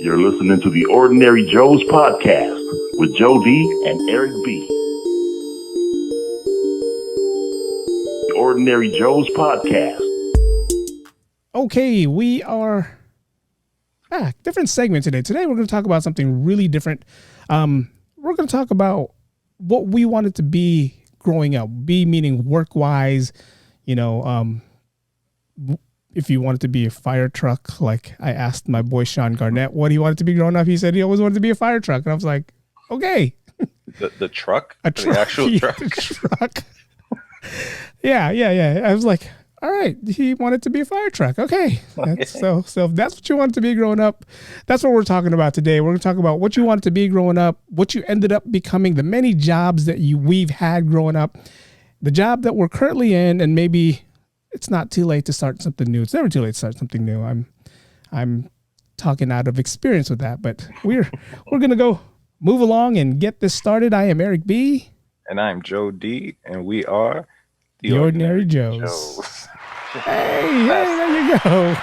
You're listening to the Ordinary Joe's podcast with Joe D and Eric B. The Ordinary Joe's podcast. Okay, we are back. Different segment today. Today we're going to talk about something really different. We're going to talk about what we wanted to be growing up. Be meaning work-wise, if you wanted to be a fire truck, like I asked my boy Sean Garnett what he wanted to be growing up. He said he always wanted to be a fire truck. And I was like, okay. The truck? A truck. The actual truck? Truck. Yeah. I was like, all right, he wanted to be a fire truck. Okay. So if that's what you wanted to be growing up, that's what we're talking about today. We're going to talk about what you wanted to be growing up, what you ended up becoming, the many jobs that we've had growing up, the job that we're currently in, and maybe it's not too late to start something new. It's never too late to start something new. I'm talking out of experience with that, but we're going to go move along and get this started. I am Eric B. And I'm Joe D. And we are the Ordinary Joes. Hey, there you go.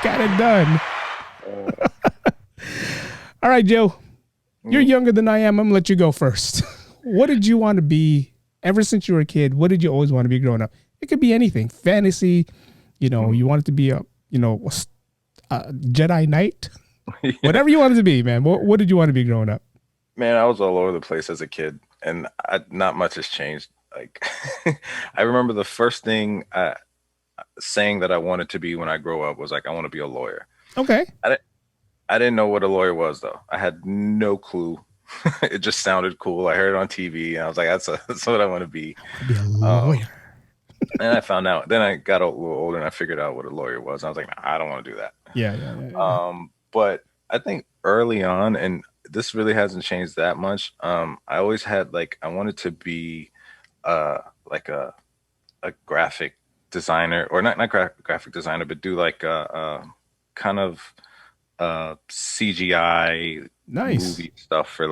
Got it done. All right, Joe. You're younger than I am. I'm going to let you go first. What did you want to be ever since you were a kid? What did you always want to be growing up? It could be anything. Fantasy, you wanted to be a Jedi Knight. Yeah. Whatever you wanted to be, man. What did you want to be growing up? Man, I was all over the place as a kid, and not much has changed. Like, I remember the first thing saying that I wanted to be when I grow up was like, I want to be a lawyer. Okay. I didn't know what a lawyer was, though. I had no clue. It just sounded cool. I heard it on TV, and I was like, that's what I want to be. I want to be a lawyer. And I found out. Then I got a little older, and I figured out what a lawyer was. And I was like, nah, I don't want to do that. Yeah. But I think early on, and this really hasn't changed that much. I always had I wanted to be like a graphic designer, or not graphic designer, but do like a kind of CGI movie stuff for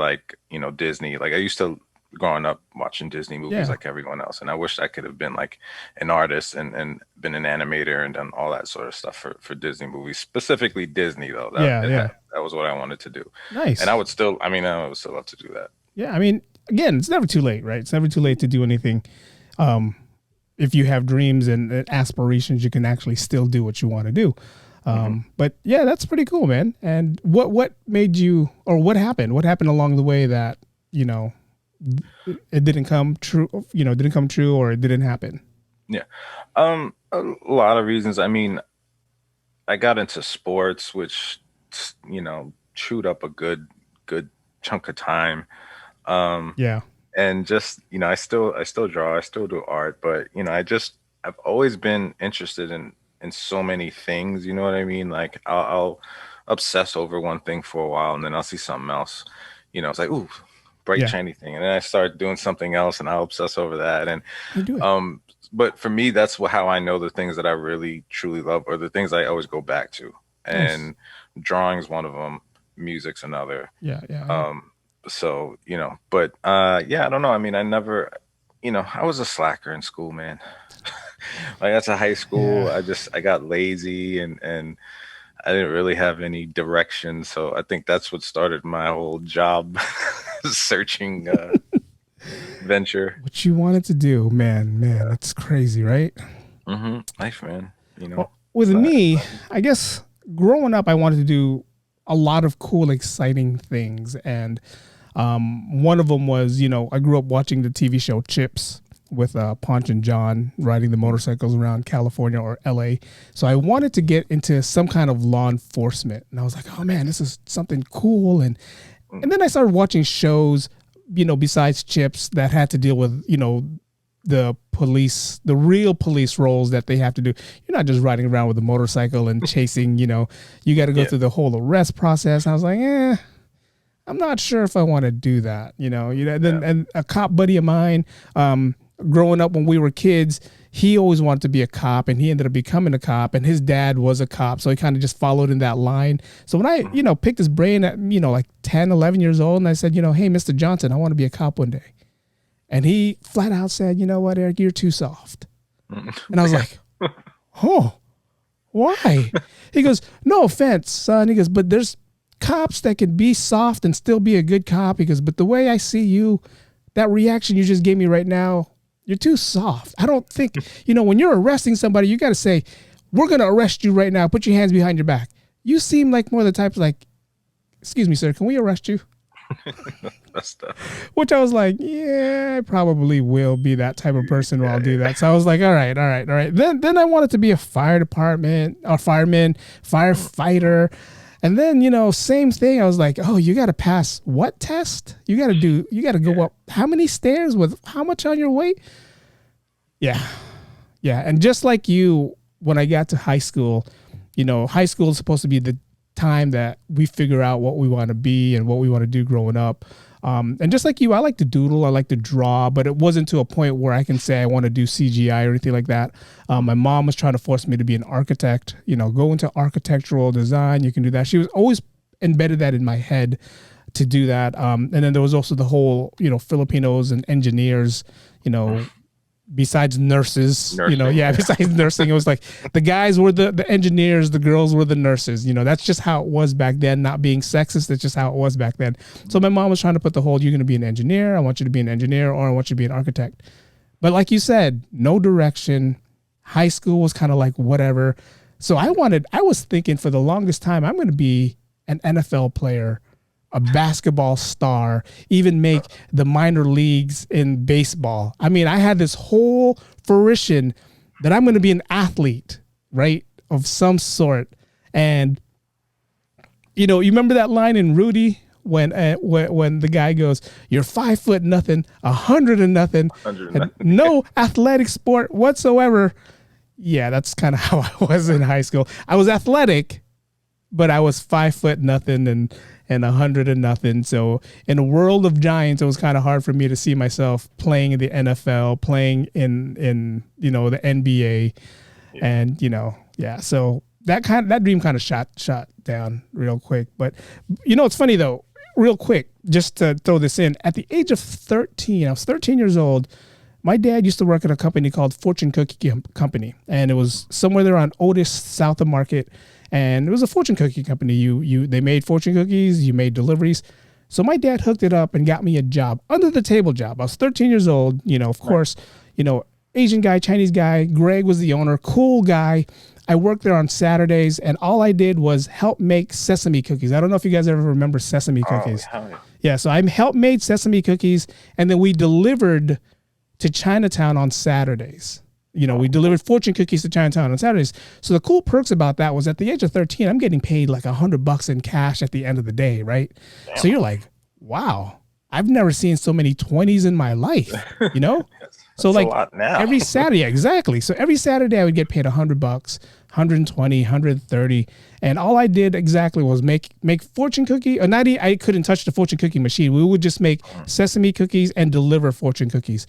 Disney. Like I used to growing up watching Disney movies like everyone else, and I wish I could have been like an artist and been an animator and done all that sort of stuff for Disney movies, specifically Disney though. That was what I wanted to do. Nice. And I would still love to do that. Yeah, I mean, again, it's never too late, right? It's never too late to do anything. If you have dreams and aspirations, you can actually still do what you want to do. But yeah, that's pretty cool, man. And what made you, or what happened? What happened along the way that, it didn't come true, or it didn't happen? Yeah. A lot of reasons. I mean, I got into sports, which, chewed up a good chunk of time. And just, I still draw, I still do art, but, I've always been interested in so many things, you know what I mean? Like I'll obsess over one thing for a while, and then I'll see something else, it's like, ooh, bright shiny thing, and then I start doing something else and I'll obsess over that. And but for me, that's how I know the things that I really truly love, or the things I always go back to. And drawing's one of them, music's another. So but I don't know, I mean, I never, I was a slacker in school, man. Like that's a high school. I got lazy and I didn't really have any direction. So I think that's what started my whole job searching venture. What you wanted to do, man, that's crazy, right? Life, man. Well, with me, I guess growing up, I wanted to do a lot of cool, exciting things. And one of them was, I grew up watching the TV show Chips with Ponch and John riding the motorcycles around California or LA. So I wanted to get into some kind of law enforcement. And I was like, oh man, this is something cool. And then I started watching shows, besides Chips, that had to deal with, the police, the real police roles that they have to do. You're not just riding around with a motorcycle and chasing, you got to go through the whole arrest process. And I was like, I'm not sure if I want to do that, and a cop buddy of mine, growing up when we were kids, he always wanted to be a cop, and he ended up becoming a cop, and his dad was a cop. So he kind of just followed in that line. So when I, picked his brain at, like 10, 11 years old, and I said, hey, Mr. Johnson, I want to be a cop one day. And he flat out said, you know what, Eric, you're too soft. And I was like, oh, why? He goes, no offense, son. He goes, but there's cops that could be soft and still be a good cop. But the way I see you, that reaction you just gave me right now, you're too soft. I don't think, when you're arresting somebody, you got to say, we're going to arrest you right now. Put your hands behind your back. You seem like more the type like, excuse me, sir, can we arrest you? That's tough. Which I was like, yeah, I probably will be that type of person where I'll do that. So I was like, all right. Then I wanted to be a fire department or fireman, firefighter. And then, same thing. I was like, oh, you got to pass what test? You got to go up how many stairs with how much on your weight? Yeah. Yeah. And just like you, when I got to high school, high school is supposed to be the time that we figure out what we want to be and what we want to do growing up. And just like you, I like to doodle, I like to draw, but it wasn't to a point where I can say I want to do CGI or anything like that. My mom was trying to force me to be an architect, go into architectural design. You can do that. She was always embedded that in my head to do that. And then there was also the whole, Filipinos and engineers, besides nurses, besides nursing, it was like the guys were the engineers, the girls were the nurses. That's just how it was back then, not being sexist. That's just how it was back then. So my mom was trying to put the whole, you're going to be an engineer. I want you to be an engineer, or I want you to be an architect. But like you said, no direction. High school was kind of like whatever. So I was thinking for the longest time, I'm going to be an NFL player, a basketball star, even make the minor leagues in baseball. I mean, I had this whole fruition that I'm going to be an athlete, right, of some sort. And, you remember that line in Rudy when the guy goes, you're 5 foot nothing, 100 and nothing, no athletic sport whatsoever. Yeah, that's kind of how I was in high school. I was athletic, but I was 5 foot nothing and 100 and nothing. So in a world of giants, it was kind of hard for me to see myself playing in the NFL, playing in the NBA, and So that dream kind of shot down real quick. But it's funny though, real quick, just to throw this in. At the age of 13, I was 13 years old. My dad used to work at a company called Fortune Cookie Company, and it was somewhere there on Otis, south of Market. And it was a fortune cookie company. They made fortune cookies, you made deliveries. So my dad hooked it up and got me a job, under the table job. I was 13 years old, of course, Asian guy, Chinese guy. Greg was the owner, cool guy. I worked there on Saturdays, and all I did was help make sesame cookies. I don't know if you guys ever remember sesame cookies. Yeah, so I helped made sesame cookies, and then we delivered to Chinatown on Saturdays. We delivered fortune cookies to Chinatown on Saturdays. So the cool perks about that was at the age of 13, I'm getting paid like $100 in cash at the end of the day, right? Damn. So you're like, wow, I've never seen so many 20s in my life, So like every Saturday, exactly. So every Saturday I would get paid $100, 120, 130. And all I did exactly was make fortune cookie. Or not, I couldn't touch the fortune cookie machine. We would just make sesame cookies and deliver fortune cookies.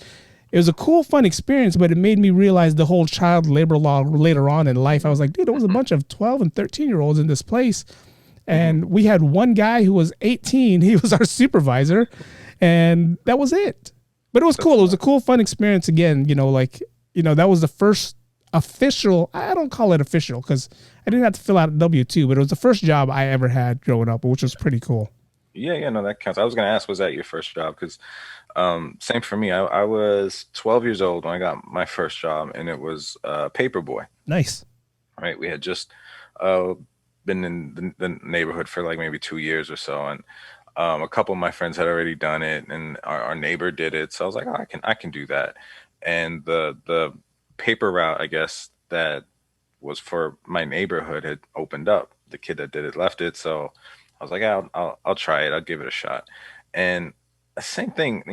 It was a cool, fun experience, but it made me realize the whole child labor law later on in life. I was like, dude, there was a bunch of 12 and 13-year-olds in this place. And we had one guy who was 18. He was our supervisor. And that was it. But it was cool. It was a cool, fun experience again. That was the first official. I don't call it official because I didn't have to fill out a W-2, but it was the first job I ever had growing up, which was pretty cool. Yeah, no, that counts. I was going to ask, was that your first job? Because same for me. I was 12 years old when I got my first job, and it was paper boy. Nice. Right. We had just been in the neighborhood for like maybe 2 years or so, and a couple of my friends had already done it, and our neighbor did it. So I was like, oh, I can do that. And the paper route, I guess, that was for my neighborhood had opened up. The kid that did it left it, so I was like, I'll try it. I'll give it a shot. And the same thing,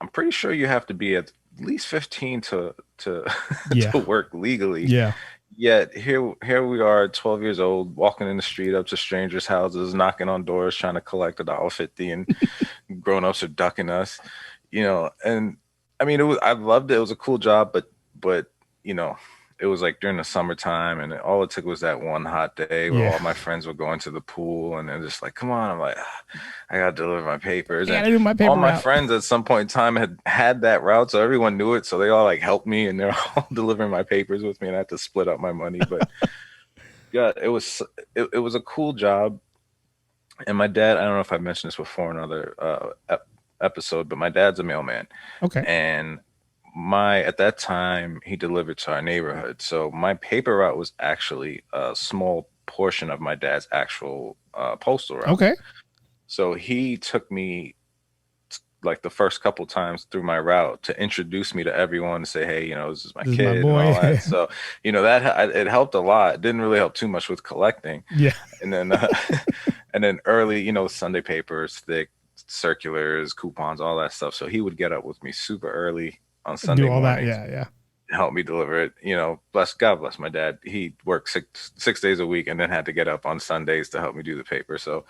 I'm pretty sure you have to be at least 15 to to work legally. Yeah. Yet here we are, 12 years old, walking in the street up to strangers' houses, knocking on doors, trying to collect $1.50, and grown-ups are ducking us, And I mean, I loved it. It was a cool job, but it was like during the summertime, and all it took was that one hot day where all my friends were going to the pool, and they're just like, come on. I'm like, I got to deliver my papers. And all my friends at some point in time had that route, so everyone knew it. So they all like helped me, and they're all delivering my papers with me, and I had to split up my money. But yeah, it was a cool job. And my dad, I don't know if I mentioned this before in another episode, but my dad's a mailman. Okay. And my at that time he delivered to our neighborhood. So my paper route was actually a small portion of my dad's actual postal route. Okay. So he took me like the first couple times through my route to introduce me to everyone to say, hey, this is my This is my kid and all boy. that. So, that it helped a lot. It didn't really help too much with collecting. Yeah. And then, and then early, Sunday papers, thick circulars, coupons, all that stuff. So he would get up with me super early on Sunday Do all that. mornings, Yeah. Yeah. help me deliver it. God bless my dad. He worked six days a week and then had to get up on Sundays to help me do the paper. So,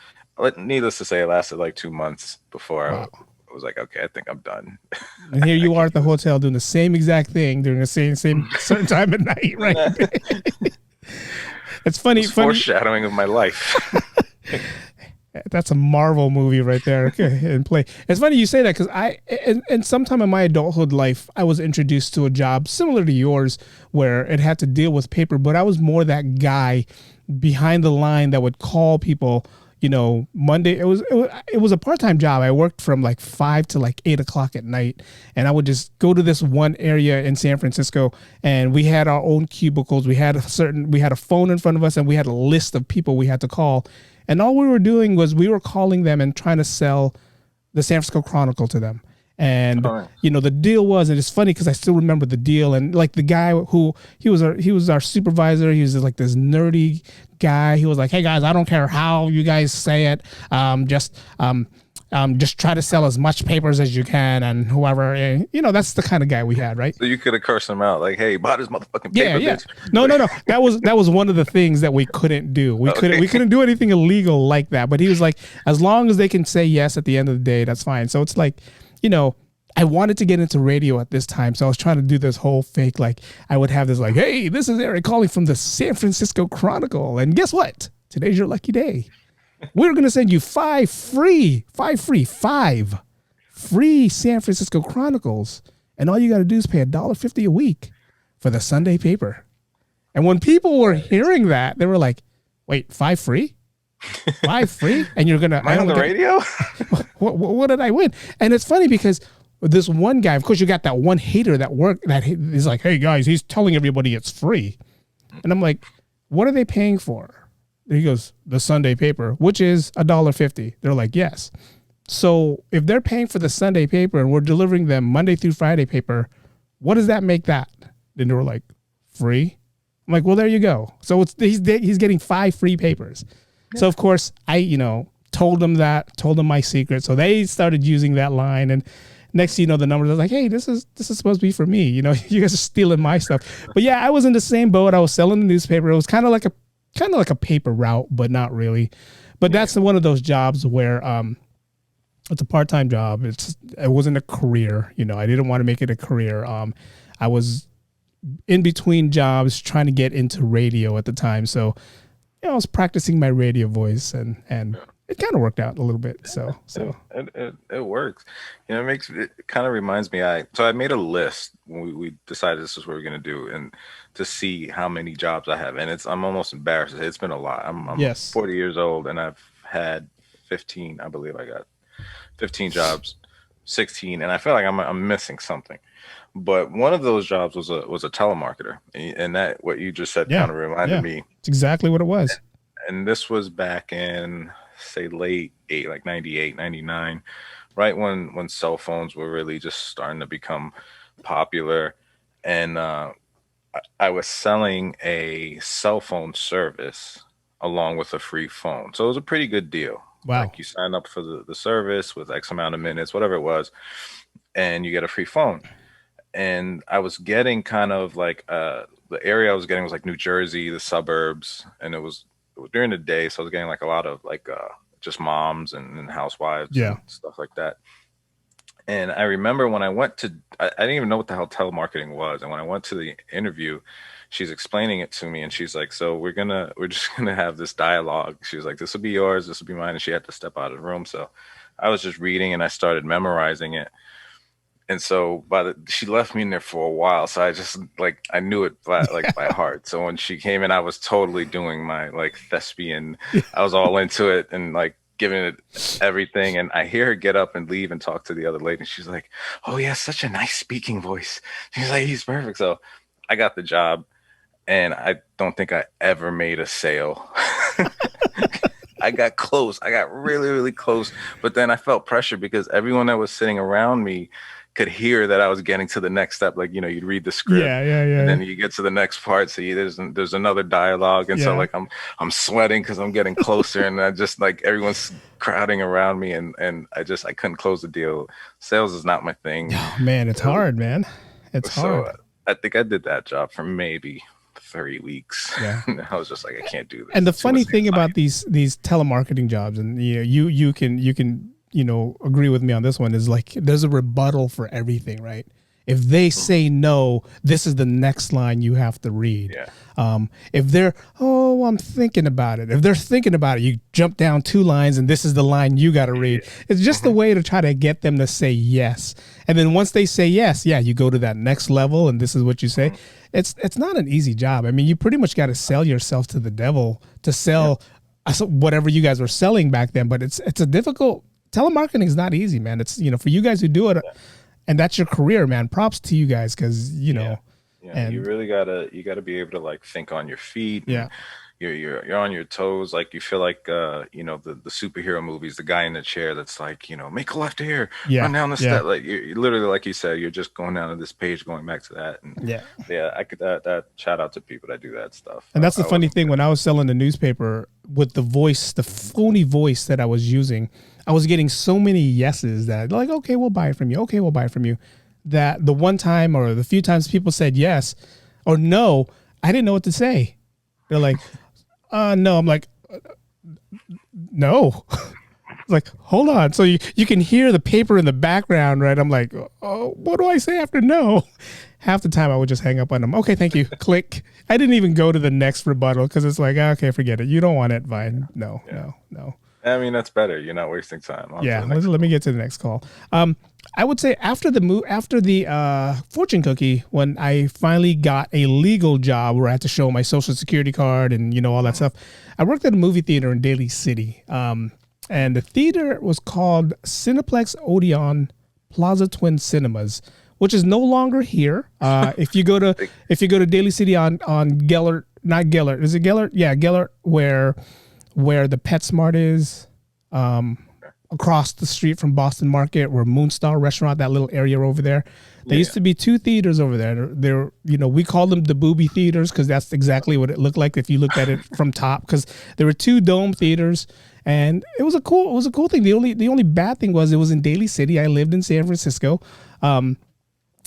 needless to say, it lasted like 2 months before Wow. I was like, okay, I think I'm done. And here you are at the hotel doing the same exact thing during the same certain time at night, right? It's funny. Foreshadowing of my life. That's a Marvel movie right there. Okay, in play. It's funny you say that because and sometime in my adulthood life, I was introduced to a job similar to yours where it had to deal with paper, but I was more that guy behind the line that would call people. Monday, it was a part-time job. I worked from like 5 to like 8 o'clock at night, and I would just go to this one area in San Francisco, and we had our own cubicles. We had a phone in front of us, and we had a list of people we had to call. And all we were doing was we were calling them and trying to sell the San Francisco Chronicle to them. And the deal was, and it's funny because I still remember the deal. And like the guy who he was our supervisor, he was like this nerdy guy. He was like, "Hey guys, I don't care how you guys say it. Just try to sell as much papers as you can, and whoever, that's the kind of guy we had, right?" So you could have cursed him out, like, "Hey, buy this motherfucking paper, bitch." No. That was one of the things that we couldn't do. We couldn't do anything illegal like that. But he was like, as long as they can say yes at the end of the day, that's fine. So it's like, I wanted to get into radio at this time. So I was trying to do this whole fake, like I would have this like, "Hey, this is Eric calling from the San Francisco Chronicle. And guess what? Today's your lucky day. We're going to send you five free San Francisco Chronicles. And all you got to do is pay $1.50 a week for the Sunday paper." And when people were hearing that, they were like, "Wait, 5 free? 5 free? And you're going to..." Am I on the radio? What did I win? And it's funny because this one guy, of course, you got that one hater that is like, "Hey guys, he's telling everybody it's free." And I'm like, "What are they paying for?" And he goes, "The Sunday paper, which is $1.50. They're like, "Yes." So if they're paying for the Sunday paper and we're delivering them Monday through Friday paper, what does that make that? Then they were like, "Free." I'm like, "Well, there you go." So he's getting 5 free papers. Yeah. So of course I, told them my secret. So they started using that line, and next thing you know, the numbers, I was like, "Hey, this is supposed to be for me. You guys are stealing my stuff." But yeah, I was in the same boat. I was selling the newspaper. It was kind of like a paper route, but not really. But that's one of those jobs where it's a part-time job. It wasn't a career. I didn't want to make it a career. I was in between jobs trying to get into radio at the time. So, I was practicing my radio voice, and it kind of worked out a little bit. So it works. It kind of reminds me. I made a list when we decided this is what we're gonna do, and to see how many jobs I have, and I'm almost embarrassed. It's been a lot. I'm 40 years old, and I've had 15. I believe I got 15 jobs, 16, and I feel like I'm missing something. But one of those jobs was a telemarketer, and that what you just said kind of reminded me. It's exactly what it was. And this was back in, say, late 98, 99, right when cell phones were really just starting to become popular. And I was selling a cell phone service along with a free phone. So it was a pretty good deal. Wow. Like you sign up for the service with X amount of minutes, whatever it was, and you get a free phone. And I was getting kind of like the area I was getting was like New Jersey, the suburbs, and it was during the day, so I was getting like a lot of like just moms and housewives and stuff like that. And I remember when I went to, I didn't even know what the hell telemarketing was. And when I went to the interview, she's explaining it to me, and she's like, "So we're just gonna have this dialogue." She was like, "This will be yours, this will be mine," and she had to step out of the room. So I was just reading, and I started memorizing it. And so she left me in there for a while. So I just I knew it by heart. So when she came in, I was totally doing my like thespian. I was all into it and like giving it everything. And I hear her get up and leave and talk to the other lady. And she's like, "Oh, he has such a nice speaking voice." She's like, "He's perfect." So I got the job, and I don't think I ever made a sale. I got close. I got really, really close. But then I felt pressure because everyone that was sitting around me could hear that I was getting to the next step. Like, you'd read the script, and then you get to the next part. So there's another dialogue. And so like, I'm sweating cause I'm getting closer, and I just like, everyone's crowding around me. And I couldn't close the deal. Sales is not my thing. Oh man, it's hard, man. It's hard. I think I did that job for maybe 3 weeks. Yeah. I was just like, I can't do this. And the funny thing about these telemarketing jobs, and you can agree with me on this one, is like there's a rebuttal for everything, right? If they say no, this is the next line you have to read. Yeah. If they're, oh, I'm thinking about it. If they're thinking about it, you jump down 2 lines and this is the line you got to read. It's just a way to try to get them to say yes. And then once they say yes, you go to that next level and this is what you say. It's not an easy job. I mean, you pretty much got to sell yourself to the devil to sell whatever you guys were selling back then. But it's a difficult, telemarketing is not easy, man. It's, for you guys who do it, and that's your career, man. Props to you guys, because Yeah, and you really gotta be able to like think on your feet. Yeah, you're on your toes. Like you feel like the superhero movies, the guy in the chair that's like, make a left here, run down the step. Like you literally, like you said, you're just going down to this page, going back to that. And I could that shout out to people that do that stuff. And that's the funny thing, when I was selling the newspaper, with the voice, the phony voice that I was using, I was getting so many yeses that like, okay, we'll buy it from you. Okay, we'll buy it from you. That the one time or the few times people said yes or no, I didn't know what to say. They're like, no. I'm like, no. It's like, hold on. So you can hear the paper in the background, right? I'm like, oh, what do I say after no? Half the time I would just hang up on them. Okay, thank you. Click. I didn't even go to the next rebuttal because it's like, okay, forget it. You don't want it. Fine. No. I mean, that's better. You're not wasting time. Let me get to the next call. I would say after the fortune cookie, when I finally got a legal job where I had to show my social security card and all that stuff, I worked at a movie theater in Daly City. And the theater was called Cineplex Odeon Plaza Twin Cinemas, which is no longer here. If you go to Daly City on Gellert, not Gellert, is it Gellert? Yeah, Gellert, where the PetSmart is, across the street from Boston Market, where Moonstar Restaurant, that little area over there. There used to be 2 theaters over there. They're we called them the booby theaters because that's exactly what it looked like if you looked at it from top. Because there were 2 dome theaters, and it was a cool thing. The only bad thing was it was in Daly City. I lived in San Francisco, and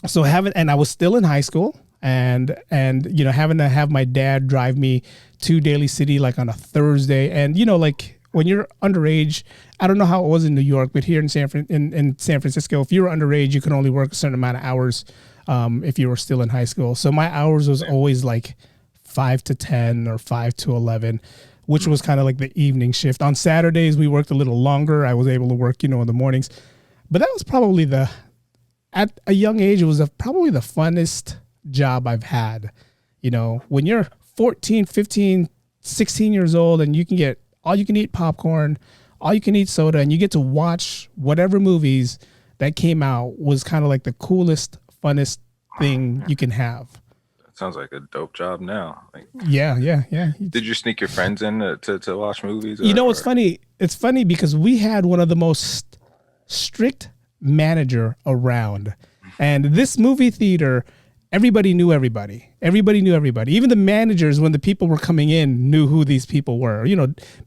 I was still in high school. And having to have my dad drive me to Daly City like on a Thursday, and like when you're underage, I don't know how it was in New York, but here in San Francisco, if you were underage, you could only work a certain amount of hours if you were still in high school. So my hours was always like 5 to 10 or 5 to 11, which was kind of like the evening shift. On Saturdays, we worked a little longer. I was able to work, in the mornings. But that was probably at a young age, it was probably the funnest job I've had. When you're 14, 15, 16 years old and you can get all you can eat popcorn, all you can eat soda, and you get to watch whatever movies that came out, was kind of like the coolest, funnest thing you can have. That sounds like a dope job now. Yeah. Did you sneak your friends in to watch movies? It's funny. It's funny because we had one of the most strict manager around, and this movie theater, everybody knew everybody. Everybody knew everybody. Even the managers, when the people were coming in, knew who these people were.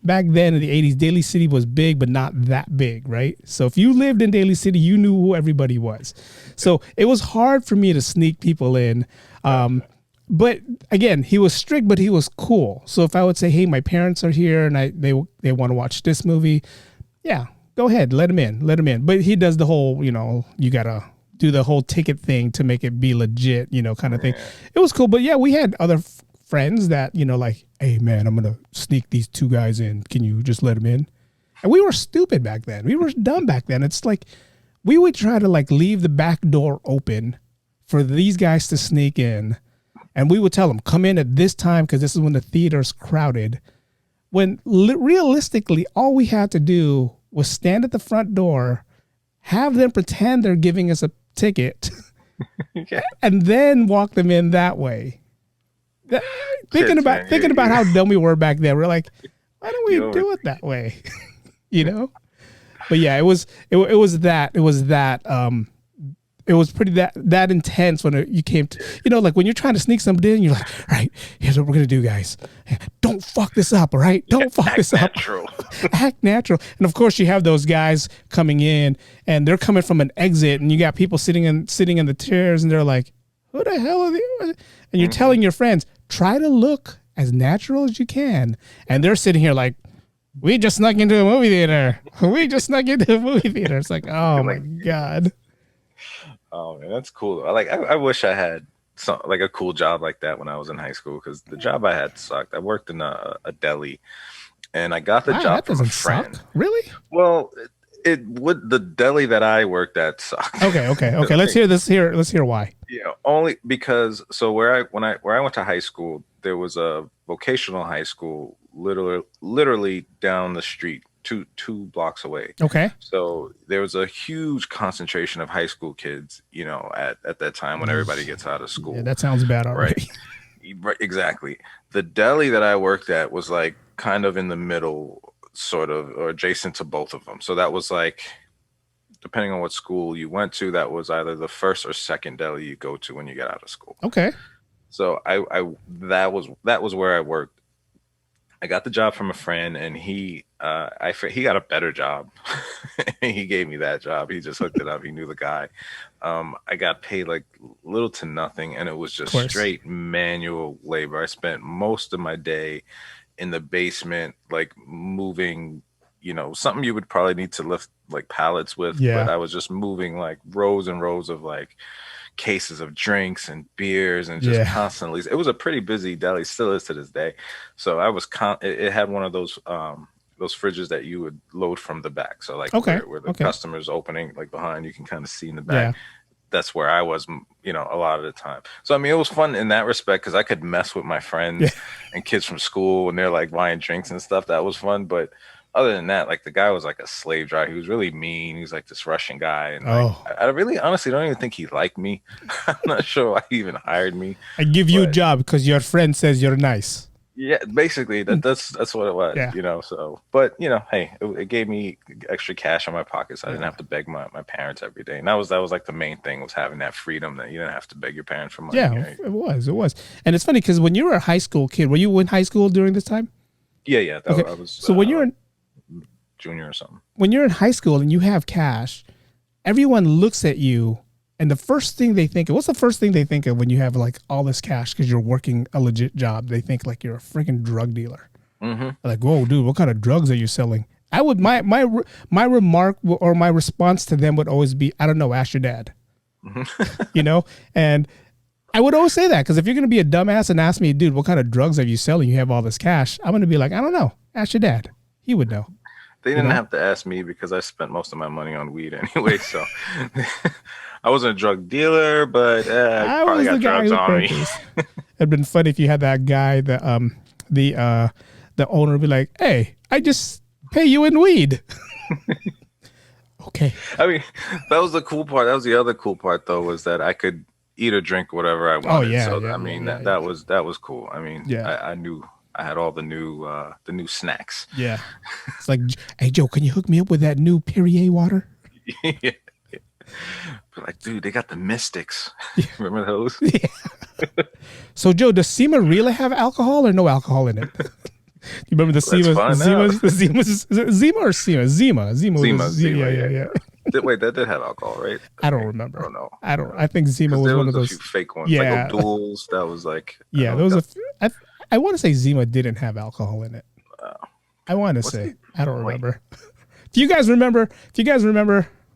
Back then in the 80s, Daly City was big, but not that big, right? So if you lived in Daly City, you knew who everybody was. So it was hard for me to sneak people in. But again, he was strict, but he was cool. So if I would say, hey, my parents are here and they want to watch this movie, yeah, go ahead, let him in. But he does the whole, you got to do the whole ticket thing to make it be legit, kind of thing. It was cool. But yeah, we had other friends that, like, hey man, I'm going to sneak these 2 guys in. Can you just let them in? And we were stupid back then. We were dumb back then. It's like, we would try to like leave the back door open for these guys to sneak in. And we would tell them, come in at this time, because this is when the theater's crowded. when realistically, all we had to do was stand at the front door, have them pretend they're giving us a ticket, Yeah. and then walk them in that way. Thinking about how dumb we were back then, we're like, why don't we do it that way? You know? But yeah, it was pretty that intense when you came to, like when you're trying to sneak somebody in, you're like, all right, here's what we're gonna do, guys. Don't fuck this up, all right? Don't fuck this up. Act natural. And of course, you have those guys coming in, and they're coming from an exit, and you got people sitting in the chairs, and they're like, who the hell are they? And you're telling your friends, try to look as natural as you can, and they're sitting here like, we just snuck into a movie theater. It's like, oh my God. Oh man, that's cool. I wish I had a cool job like that when I was in high school, because the job I had sucked. I worked in a deli, and I got the job from a friend. Suck? Really? Well, the deli that I worked at sucked. Okay. Let's hear this. Let's hear why. Yeah, only because where I went to high school, there was a vocational high school literally down the street, two blocks away. Okay. So there was a huge concentration of high school kids, at that time when everybody gets out of school. Yeah, that sounds bad already. Right. Exactly. The deli that I worked at was like kind of in the middle, sort of, or adjacent to both of them. So that was like, depending on what school you went to, that was either the first or second deli you go to when you get out of school. Okay. So that was where I worked. I got the job from a friend, and he got a better job. He gave me that job. He just hooked it up. He knew the guy. I got paid like little to nothing, and it was just straight manual labor. I spent most of my day in the basement, like moving, something you would probably need to lift like pallets with. Yeah. But I was just moving like rows and rows of like cases of drinks and beers, and just constantly. It was a pretty busy deli, still is to this day. So I was it had one of those fridges that you would load from the back. So like where the customer's opening, like behind, you can kind of see in the back. Yeah. That's where I was, a lot of the time. So I mean, it was fun in that respect, because I could mess with my friends and kids from school, and they're like buying drinks and stuff. That was fun. But other than that, like, the guy was like a slave driver. He was really mean. He was like this Russian guy, and I really honestly don't even think he liked me. I'm not sure why he even hired me. I give you a job because your friend says you're nice. Yeah, basically that's what it was. Yeah. So, but hey, it gave me extra cash in my pockets. I didn't have to beg my parents every day, and that was like the main thing, was having that freedom that you didn't have to beg your parents for money. Yeah, it was, and it's funny because when you were a high school kid, were you in high school during this time? Yeah. Okay. I was. So when you're in junior or something, when you're in high school and you have cash, everyone looks at you. And what's the first thing they think of when you have like all this cash because you're working a legit job? They think like you're a freaking drug dealer. Mm-hmm. Like, whoa, dude, what kind of drugs are you selling? My remark or my response to them would always be, I don't know, ask your dad. And I would always say that, because if you're going to be a dumbass and ask me, dude, what kind of drugs are you selling? You have all this cash. I'm going to be like, I don't know, ask your dad. He would know. They didn't have to ask me, because I spent most of my money on weed anyway. So I wasn't a drug dealer, but I probably got drugs on me. It'd been funny if you had that guy, the owner would be like, hey, I just pay you in weed. Okay. I mean, that was the cool part. That was the other cool part, though, was that I could eat or drink whatever I wanted. Oh, yeah. So, that was cool. I mean, I knew I had all the new snacks. Yeah. It's like, hey, Joe, can you hook me up with that new Perrier water? Yeah. But like, dude, they got the Mystics. Remember those? Yeah. So, Joe, does SEMA really have alcohol or no alcohol in it? You remember the Zima or SEMA? Zima. Yeah. Wait, that did have alcohol, right? I don't remember. I don't know. I think Zima was one of those a few fake ones. Yeah. Like O'Doul's, that was like. Yeah, those are. I want to say Zima didn't have alcohol in it. I want to say. I don't remember. If you guys remember,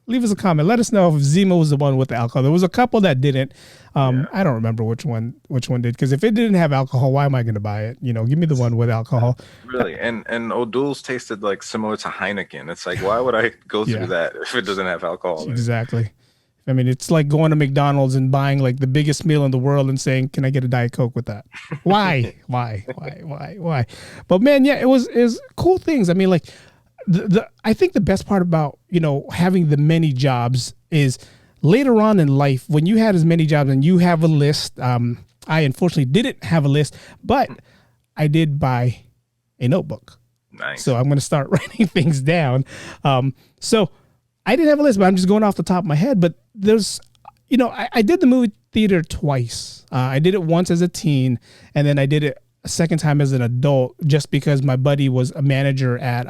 leave us a comment. Let us know if Zima was the one with the alcohol. There was a couple that didn't. I don't remember which one did, because if it didn't have alcohol, why am I going to buy it? Give me the one with alcohol. Really, and O'Doul's tasted like similar to Heineken. It's like, why would I go through that if it doesn't have alcohol? Exactly. I mean, it's like going to McDonald's and buying like the biggest meal in the world and saying, "Can I get a Diet Coke with that?" Why? Why? But man, yeah, it was cool things. I mean, like the I think the best part about having the many jobs is later on in life when you had as many jobs and you have a list. I unfortunately didn't have a list, but I did buy a notebook. Nice. So I'm going to start writing things down. So I didn't have a list, but I'm just going off the top of my head. But there's, I did the movie theater twice. I did it once as a teen, and then I did it a second time as an adult, just because my buddy was a manager at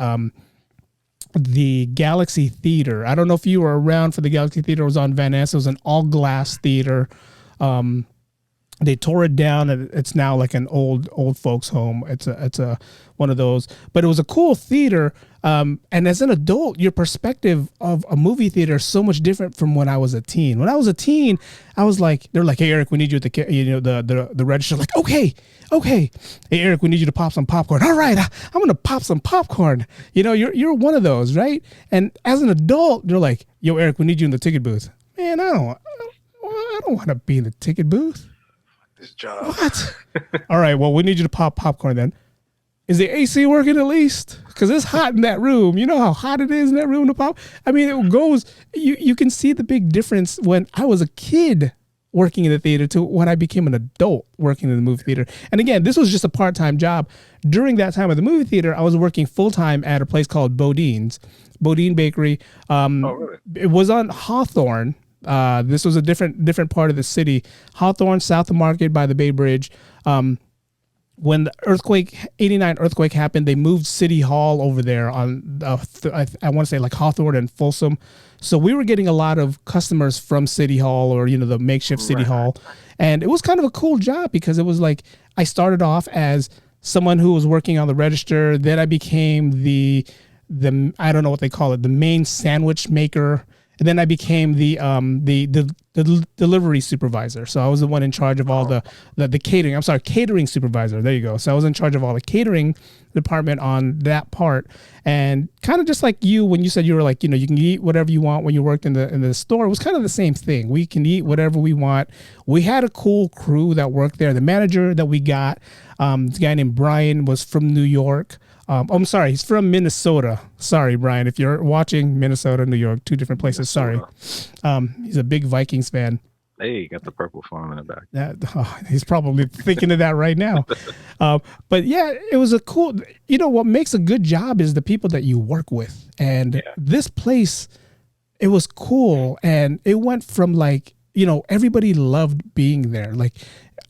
the Galaxy Theater. I don't know if you were around for the Galaxy Theater. It was on Van Ness. It was an all glass theater. They tore it down, and it's now like an old folks home. It's a one of those, but it was a cool theater. And as an adult, your perspective of a movie theater is so much different from when I was a teen. When I was a teen, I was like, they're like, "Hey Eric, we need you at the register." Like, okay, hey Eric, we need you to pop some popcorn. All right, I'm gonna pop some popcorn. You're one of those, right? And as an adult, they're like, "Yo, Eric, we need you in the ticket booth." Man, I don't want to be in the ticket booth. This job. What? All right, well, we need you to pop popcorn then. Is the AC working at least? Because it's hot in that room. You know how hot it is in that room to pop? I mean, it goes, you can see the big difference when I was a kid working in the theater to when I became an adult working in the movie theater. And again, this was just a part-time job. During that time of the movie theater, I was working full-time at a place called Bodine's, Bodine Bakery. Really? It was on Hawthorne. This was a different part of the city. Hawthorne, south of Market by the Bay Bridge. When the 89 earthquake happened, they moved City Hall over there on, I want to say like Hawthorne and Folsom. So we were getting a lot of customers from City Hall or, the makeshift City Hall. And it was kind of a cool job because it was like, I started off as someone who was working on the register. Then I became the I don't know what they call it, the main sandwich maker. And then I became the delivery supervisor. So I was the one in charge of all the catering. I'm sorry, catering supervisor. There you go. So I was in charge of all the catering department on that part. And kind of just like you, when you said you were like, you can eat whatever you want when you worked in the store, it was kind of the same thing. We can eat whatever we want. We had a cool crew that worked there. The manager that we got, this guy named Brian, was from New York. I'm sorry, he's from Minnesota. Sorry, Brian, if you're watching, Minnesota, New York, two different places. Minnesota. Sorry. He's a big Vikings fan. Hey, got the purple phone in the back. He's probably thinking of that right now. But yeah, it was a cool, what makes a good job is the people that you work with. And this place, it was cool. And it went from like, everybody loved being there. Like,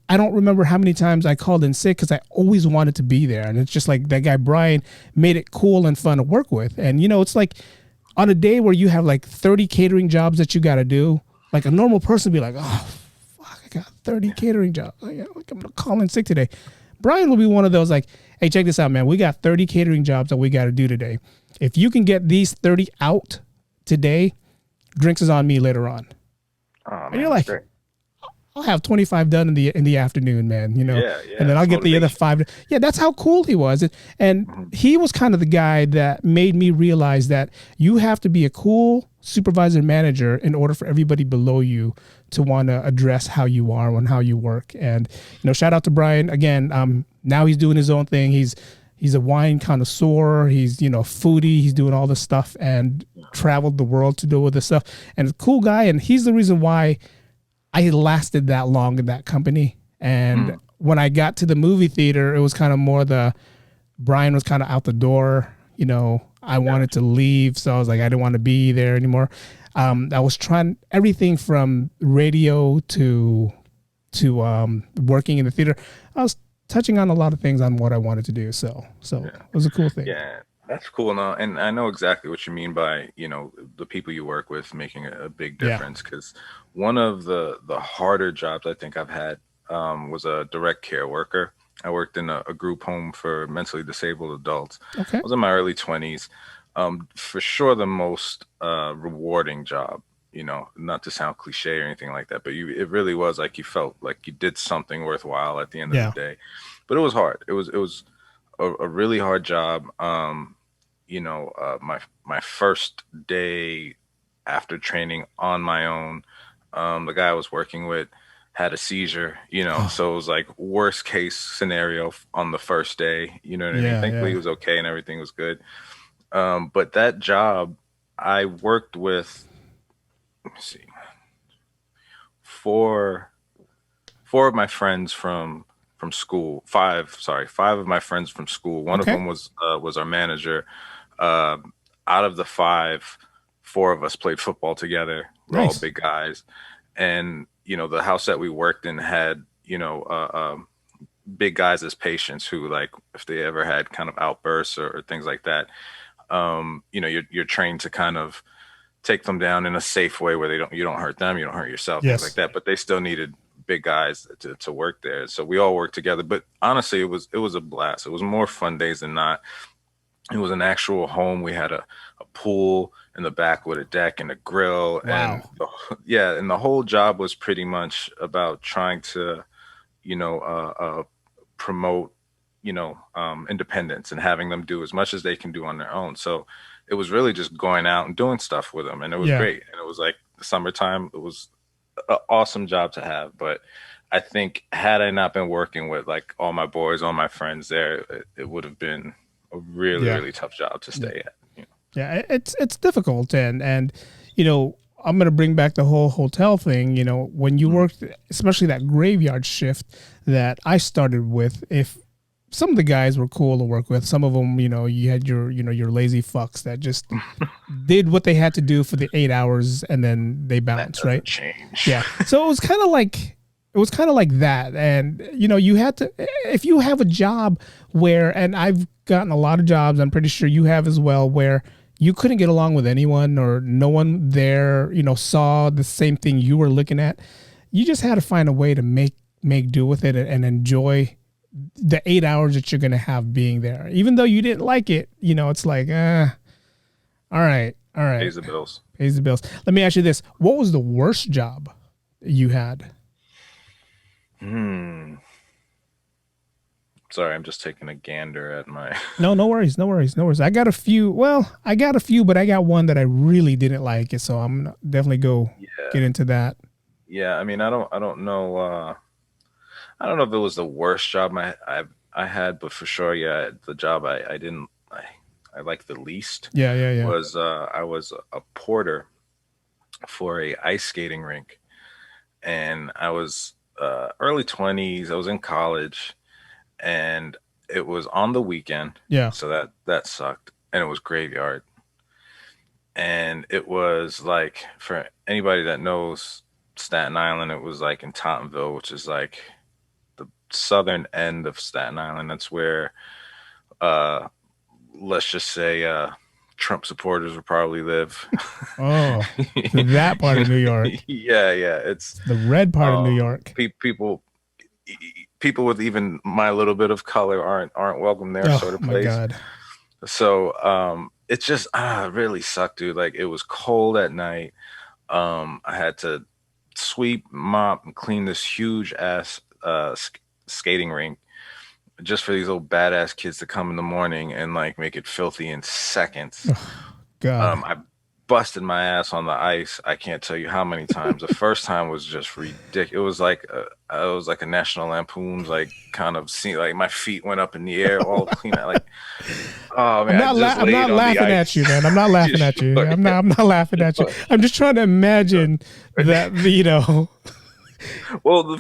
I don't remember how many times I called in sick because I always wanted to be there. And it's just like that guy, Brian, made it cool and fun to work with. And, it's like on a day where you have like 30 catering jobs that you got to do, like a normal person would be like, oh, fuck, I got 30 catering jobs. Like, I'm going to call in sick today. Brian will be one of those like, hey, check this out, man. We got 30 catering jobs that we got to do today. If you can get these 30 out today, drinks is on me later on. Oh, man, and you're like, great. I'll have 25 done in the afternoon, man, Yeah, and then I'll get the other 5. Yeah, that's how cool he was. And he was kind of the guy that made me realize that you have to be a cool supervisor manager in order for everybody below you to want to address how you are and how you work. And, shout out to Brian again. Now he's doing his own thing. He's a wine connoisseur. He's, foodie. He's doing all this stuff and traveled the world to do all this stuff. And a cool guy. And he's the reason why I lasted that long in that company. And when I got to the movie theater, it was kind of more Brian was kind of out the door. I wanted to leave. So I was like, I didn't want to be there anymore. I was trying everything from radio to working in the theater. I was touching on a lot of things on what I wanted to do. So it was a cool thing. Yeah. That's cool. Now, and I know exactly what you mean by, the people you work with making a big difference. Because one of the harder jobs I think I've had was a direct care worker. I worked in a group home for mentally disabled adults. Okay. I was in my early 20s. For sure the most rewarding job, not to sound cliche or anything like that, but it really was like you felt like you did something worthwhile at the end of the day. But it was hard. It was a really hard job. My first day after training on my own. The guy I was working with had a seizure, Oh, so it was like worst case scenario on the first day. You know what I mean? yeah, Thankfully, he yeah. was okay and everything was good. But that job, I worked with, let me see, four four of my friends from school. Five of my friends from school. One of Okay. them was our manager. Uh, Out of the five, four of us played football together. We're all Nice. big guys, and the house that we worked in had big guys as patients who, like, if they ever had kind of outbursts or things like that, you're trained to kind of take them down in a safe way where you don't hurt them, you don't hurt yourself, things like Yes. that. But they still needed big guys to work there. So we all worked together. But honestly, it was a blast. It was more fun days than not. It was an actual home. We had a pool in the back with a deck and a grill. And Wow. yeah, and the whole job was pretty much about trying to, promote, independence and having them do as much as they can do on their own. So it was really just going out and doing stuff with them, and it was Yeah. great. And it was like the summertime. It was an awesome job to have. But I think had I not been working with like all my boys, all my friends there, it would have been a really, Yeah. really tough job to Yeah. stay at. Yeah. It's difficult, and I'm gonna bring back the whole hotel thing. When you Mm. worked, especially that graveyard shift that I started with, if some of the guys were cool to work with, some of them, you had your lazy fucks that just did what they had to do for the 8 hours and then they That bounced, right? doesn't change. Yeah. So it was kind of like that. And you had to, if you have a job where, and I've gotten a lot of jobs, I'm pretty sure you have as well, where you couldn't get along with anyone or no one there, saw the same thing you were looking at. You just had to find a way to make do with it and enjoy the 8 hours that you're going to have being there. Even though you didn't like it, it's like, all right, all right. Pays the bills. Pays the bills. Let me ask you this. What was the worst job you had? Hmm. Sorry, I'm just taking a gander at my. No, no worries, no worries, no worries. I got a few. Well, I got a few, but I got one that I really didn't like it, so I'm gonna definitely go get Yeah, into that. yeah. I mean, I don't know. I don't know if it was the worst job I had, but for sure, yeah, the job I didn't I liked the least Yeah, yeah, yeah. was I was a porter for a ice skating rink, and I was early 20s. I was in college, and it was on the weekend, Yeah. so that sucked, and it was graveyard, and it was like, for anybody that knows Staten Island, it was like in Tottenville, which is like the southern end of Staten Island. That's where, uh, let's just say, Trump supporters would probably live. Oh, that part of New York, Yeah, yeah. It's the red part of New um, York. people people with even my little bit of color aren't welcome there, Oh sort of my place. God. So it just it really sucked, dude. Like, it was cold at night. I had to sweep, mop, and clean this huge ass skating rink just for these old badass kids to come in the morning and like make it filthy in seconds. Oh, God. I busted my ass on the ice. I can't tell you how many times. The first time was just ridiculous. It was like a National Lampoon's like kind of scene. Like, my feet went up in the air, all clean. Like, oh man, I just I'm laid not on the laughing at ice. you, man. I'm not You laughing at you. sure? I'm not laughing at you. I'm just trying to imagine that, Well, all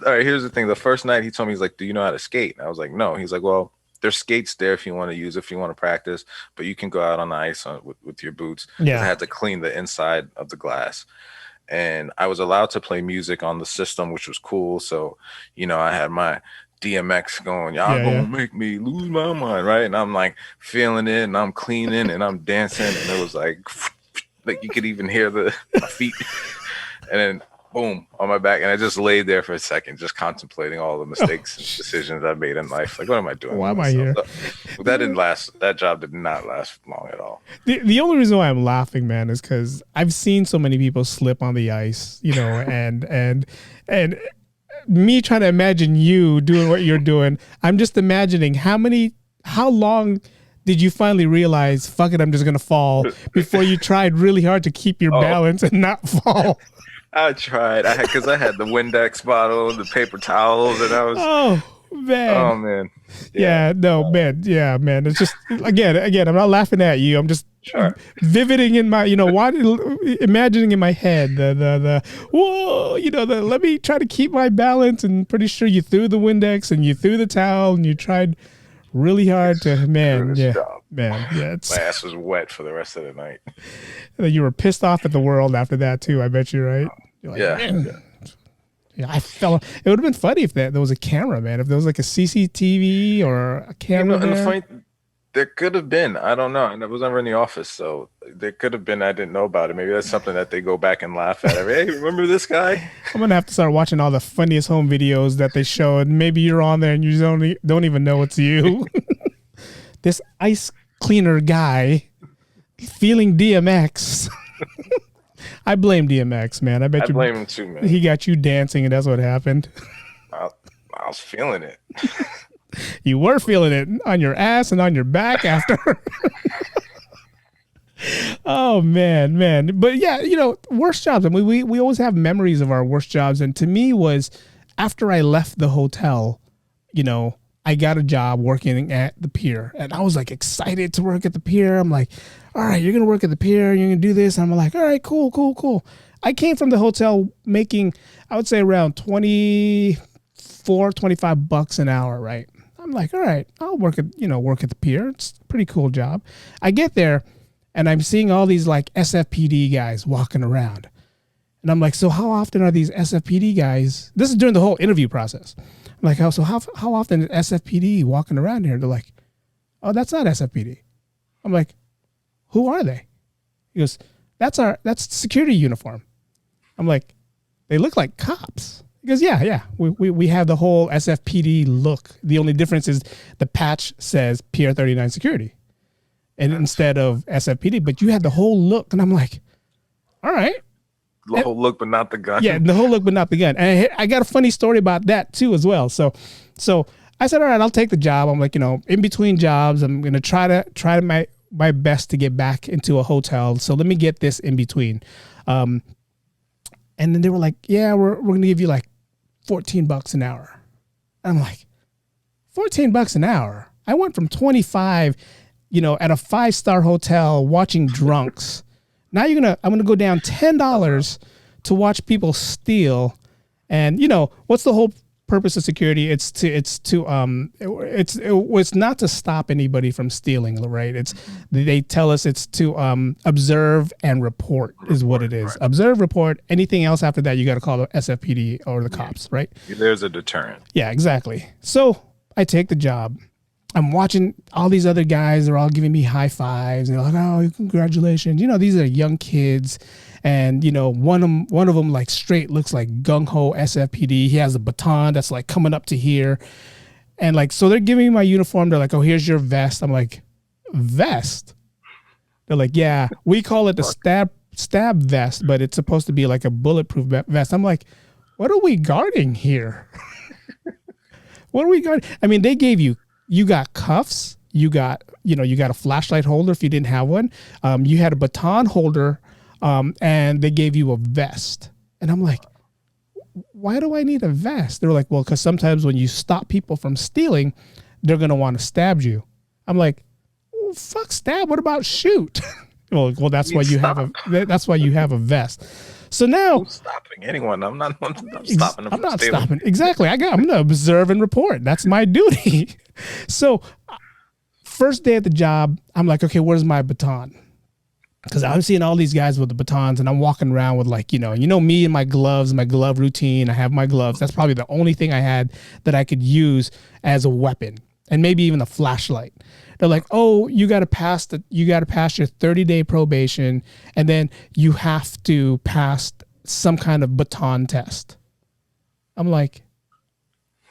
right, here's the thing. The first night he told me, he's like, "Do you know how to skate?" And I was like, "No." He's like, "Well, there's skates there if you want to use, if you want to practice, but you can go out on the ice with your boots." Because I yeah. had to clean the inside of the glass, and I was allowed to play music on the system, which was cool. So, I had my DMX going, "Y'all Yeah, yeah. gonna make me lose my mind," right? And I'm like feeling it, and I'm cleaning, and I'm dancing, and it was like, like you could even hear my feet, and then boom on my back, and I just laid there for a second, just contemplating all the Oh, mistakes and decisions I made in life. Like, what am I doing why with am I myself? here? But that didn't last. That job did not last long at all. The only reason why I'm laughing, man, is because I've seen so many people slip on the ice, and me trying to imagine you doing what you're doing. I'm just imagining how long did you finally realize, fuck it, I'm just going to fall, before you tried really hard to keep your balance and not fall? I tried. Because I had the Windex bottle, the paper towels, and I was. Oh man. Oh man. Yeah. No, man. Yeah, man. It's just again. I'm not laughing at you. I'm just vividing in my, imagining in my head the whoa, let me try to keep my balance, and pretty sure you threw the Windex and you threw the towel and you tried really hard to, man. Yeah. My ass was wet for the rest of the night. You were pissed off at the world after that too. I bet you, right? Like, yeah, I fell. It would have been funny if there was a camera, man. If there was like a CCTV or a camera. And the funny, there could have been. I don't know. And I was never in the office, so there could have been. I didn't know about it. Maybe that's something that they go back and laugh at. Hey, remember this guy? I'm gonna have to start watching all the funniest home videos that they show, and maybe you're on there and you don't even know it's you. This ice cleaner guy feeling DMX. I blame DMX, man. I blame him too, man. He got you dancing, and that's what happened. I was feeling it. You were feeling it on your ass and on your back after. Oh, man. But yeah, worst jobs. I mean, we always have memories of our worst jobs. And to me was after I left the hotel, I got a job working at the pier, and I was like excited to work at the pier. I'm like, all right, you're going to work at the pier. You're going to do this. And I'm like, all right, cool. I came from the hotel making, I would say around $25 an hour. Right. I'm like, all right, I'll work at the pier. It's a pretty cool job. I get there and I'm seeing all these like SFPD guys walking around. And I'm like, so how often are these SFPD guys? This is during the whole interview process. I'm like, how often is SFPD walking around here? They're like, oh, that's not SFPD. I'm like, who are they? He goes, that's security uniform. I'm like, they look like cops. He goes, yeah. We have the whole SFPD look. The only difference is the patch says Pier 39 Security, and instead of SFPD, but you had the whole look. And I'm like, all right. The whole look, but not the gun. Yeah, the whole look, but not the gun. And I got a funny story about that too, as well. So I said, all right, I'll take the job. I'm like, in between jobs, I'm gonna try my best to get back into a hotel. So let me get this in between. And then they were like, yeah, we're gonna give you like $14 an hour. And I'm like, $14 an hour. I went from 25, at a 5-star hotel watching drunks. Now I'm gonna go down $10 to watch people steal, and what's the whole purpose of security? It's not to stop anybody from stealing, right? They tell us it's to observe and report is what it is. Right. Observe, report. Anything else after that, you got to call the SFPD or the cops, right? There's a deterrent. Yeah, exactly. So I take the job. I'm watching all these other guys. They're all giving me high fives. And they're like, oh, congratulations. These are young kids. And, one of them like straight looks like gung-ho SFPD. He has a baton that's like coming up to here. And like, so they're giving me my uniform. They're like, oh, here's your vest. I'm like, vest? They're like, yeah, we call it the stab vest, but it's supposed to be like a bulletproof vest. I'm like, what are we guarding here? What are we guarding? I mean, they gave you got cuffs, you got a flashlight holder if you didn't have one. You had a baton holder, and they gave you a vest. And I'm like, why do I need a vest? They were like, well, because sometimes when you stop people from stealing, they're going to want to stab you. I'm like, oh, fuck stab. What about shoot? well, that's why you have a vest. So now, who's stopping anyone? I'm not stopping them. I'm not stopping. Exactly. I'm going to observe and report. That's my duty. So first day at the job, I'm like, okay, where's my baton? Because I'm seeing all these guys with the batons, and I'm walking around with like, me and my gloves, my glove routine. I have my gloves. That's probably the only thing I had that I could use as a weapon, and maybe even a flashlight. They're like, oh, you got to pass your 30-day probation, and then you have to pass some kind of baton test. I'm like,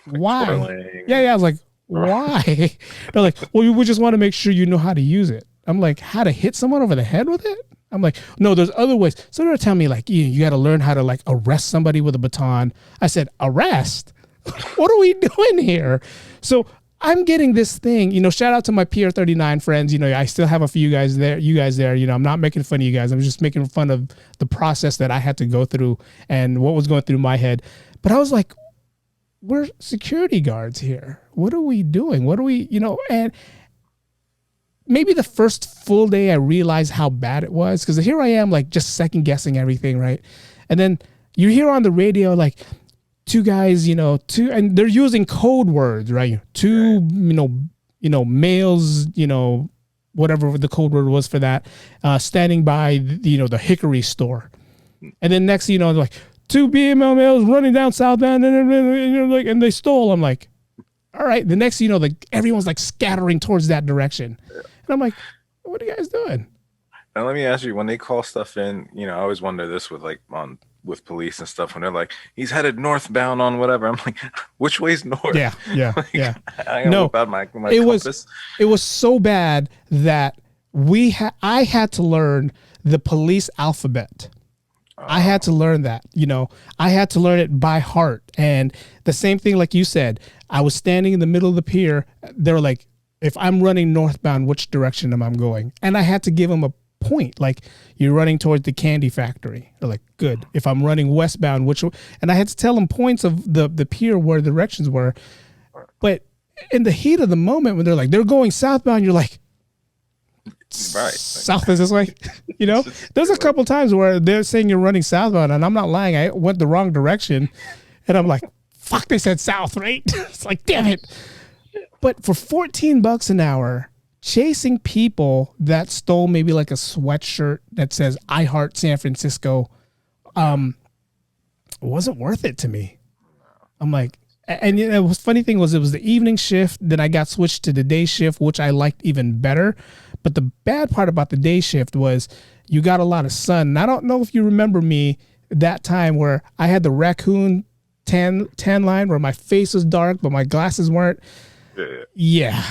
why? Twirling. Yeah. I was like, why? They're like, well, we just want to make sure you know how to use it. I'm like, how to hit someone over the head with it? I'm like, no, there's other ways. So they're telling me like, you got to learn how to like arrest somebody with a baton. I said, arrest? What are we doing here? So I'm getting this thing, shout out to my Pier 39 friends. I still have a few guys there, you guys there, I'm not making fun of you guys. I'm just making fun of the process that I had to go through and what was going through my head. But I was like, we're security guards here. What are we doing? What are we, and maybe the first full day I realized how bad it was, because here I am like just second guessing everything, right? And then you hear on the radio like two guys, and they're using code words, right? Two, males, whatever the code word was for that, standing by the Hickory store. And then next thing like two BML males running down southbound and they stole. I'm like, all right. The next like everyone's like scattering towards that direction. And I'm like, what are you guys doing? Now let me ask you, when they call stuff in, I always wonder this with police and stuff, when they're like, he's headed northbound on whatever. I'm like, which way's north? Yeah. Yeah. I know about my compass. It was so bad that I had to learn the police alphabet. I had to learn that, I had to learn it by heart. And the same thing, like you said, I was standing in the middle of the pier. They were like, if I'm running northbound, which direction am I going? And I had to give them a point. Like, you're running towards the candy factory. They're like, good. If I'm running westbound, and I had to tell them points of the pier where the directions were. But in the heat of the moment, when they're like, they're going southbound, you're like, right, south is this way. There's a couple times where they're saying you're running southbound, and I'm not lying. I went the wrong direction, and I'm like, fuck, they said south, right? It's like, damn it. But for $14 an hour, chasing people that stole maybe like a sweatshirt that says "I Heart San Francisco," wasn't worth it to me. I'm like, and the funny thing was, it was the evening shift. Then I got switched to the day shift, which I liked even better. But the bad part about the day shift was you got a lot of sun. And I don't know if you remember me that time where I had the raccoon tan line where my face was dark, but my glasses weren't. Yeah.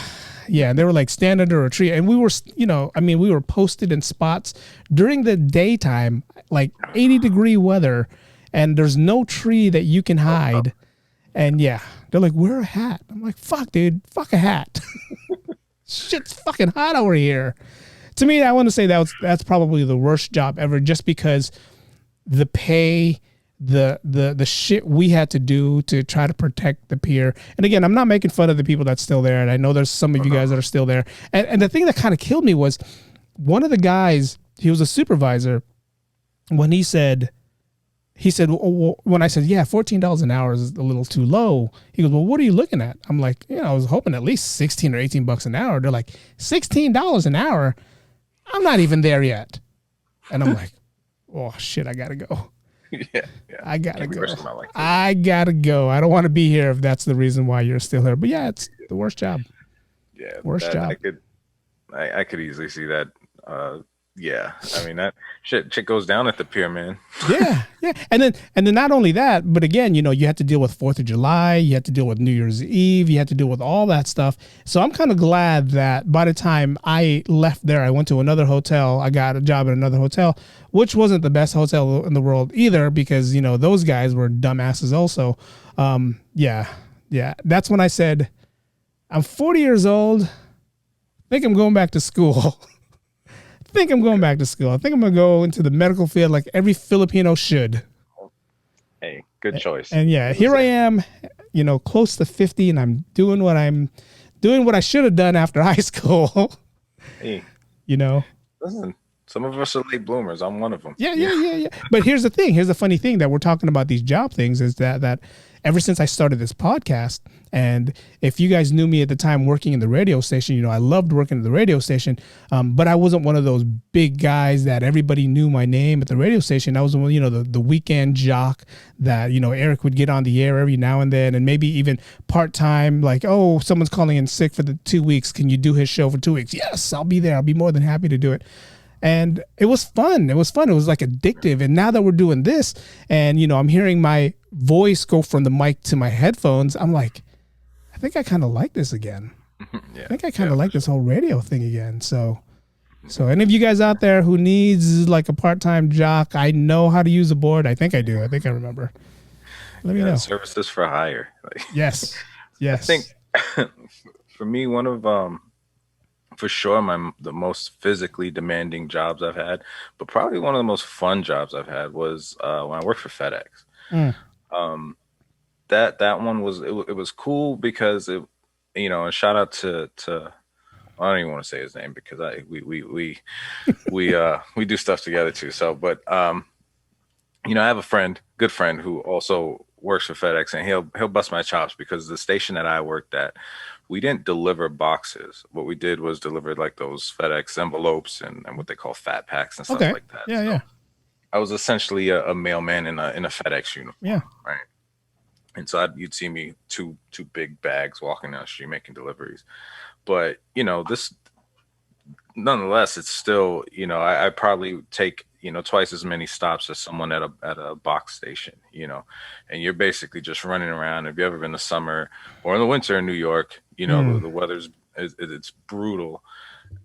They were like stand under a tree. And we were, we were posted in spots during the daytime, like 80-degree weather, and there's no tree that you can hide. And yeah, they're like, wear a hat. I'm like, fuck, dude, fuck a hat. Shit's fucking hot over here. To me, I want to say that's probably the worst job ever, just because the pay, the shit we had to do to try to protect the pier. And again, I'm not making fun of the people that's still there. And I know there's some of you guys that are still there. And the thing that kind of killed me was one of the guys, he was a supervisor. When he said, when I said, yeah, $14 an hour is a little too low. He goes, well, what are you looking at? I'm like, I was hoping at least 16 or 18 bucks an hour. They're like, $16 an hour. I'm not even there yet. And I'm like, oh shit, I gotta go. Yeah. I gotta go. I gotta go. I don't want to be here if that's the reason why you're still here. But yeah, it's the worst job. Yeah, worst job. I could easily see that. Yeah, I mean that shit goes down at the pier, man. Yeah. And then not only that, but again, you had to deal with 4th of July, you had to deal with New Year's Eve, you had to deal with all that stuff. So I'm kind of glad that by the time I left there, I went to another hotel. I got a job at another hotel, which wasn't the best hotel in the world either, because those guys were dumbasses also. Yeah. That's when I said, I'm 40 years old. I think I'm going back to school. I think I'm going back to school. I think I'm going to go into the medical field like every Filipino should. Hey, good choice. And yeah, here I am, close to 50, and I'm doing what I should have done after high school. Hey, listen, some of us are late bloomers. I'm one of them. Yeah. But here's the thing. Here's the funny thing that we're talking about these job things is that ever since I started this podcast, and if you guys knew me at the time working in the radio station, I loved working at the radio station, but I wasn't one of those big guys that everybody knew my name at the radio station. I was the weekend jock that, Eric would get on the air every now and then, and maybe even part-time, like, oh, someone's calling in sick for the 2 weeks. Can you do his show for 2 weeks? Yes, I'll be there. I'll be more than happy to do it. And it was fun. It was like addictive. And now that we're doing this and, I'm hearing my voice go from the mic to my headphones, I'm like, I think I kind of like this again. Yeah, I think I kind of like this whole radio thing again. So any of you guys out there who needs like a part-time jock, I know how to use a board. I think I do. I think I remember. Let me know. Services for hire. Yes. I think for me, one of for sure the most physically demanding jobs I've had, but probably one of the most fun jobs I've had was when I worked for FedEx. Mm. Um, that one was it was cool because it, you know, and shout out to I don't even want to say his name because I we do stuff together too. So, but you know, I have a friend, good friend, who also works for FedEx, and he'll bust my chops because the station that I worked at, we didn't deliver boxes. What we did was deliver like those FedEx envelopes and what they call fat packs and stuff Okay. like that. Yeah. So Yeah. I was essentially a mailman in a FedEx uniform, Yeah. right? And so you'd see me two big bags walking down the street making deliveries. But you know, this nonetheless, it's still, you know, I probably take, you know, twice as many stops as someone at a box station, you know, and you're basically just running around. If you ever been the summer or in the winter in New York, you know, Mm. the weather's it's brutal,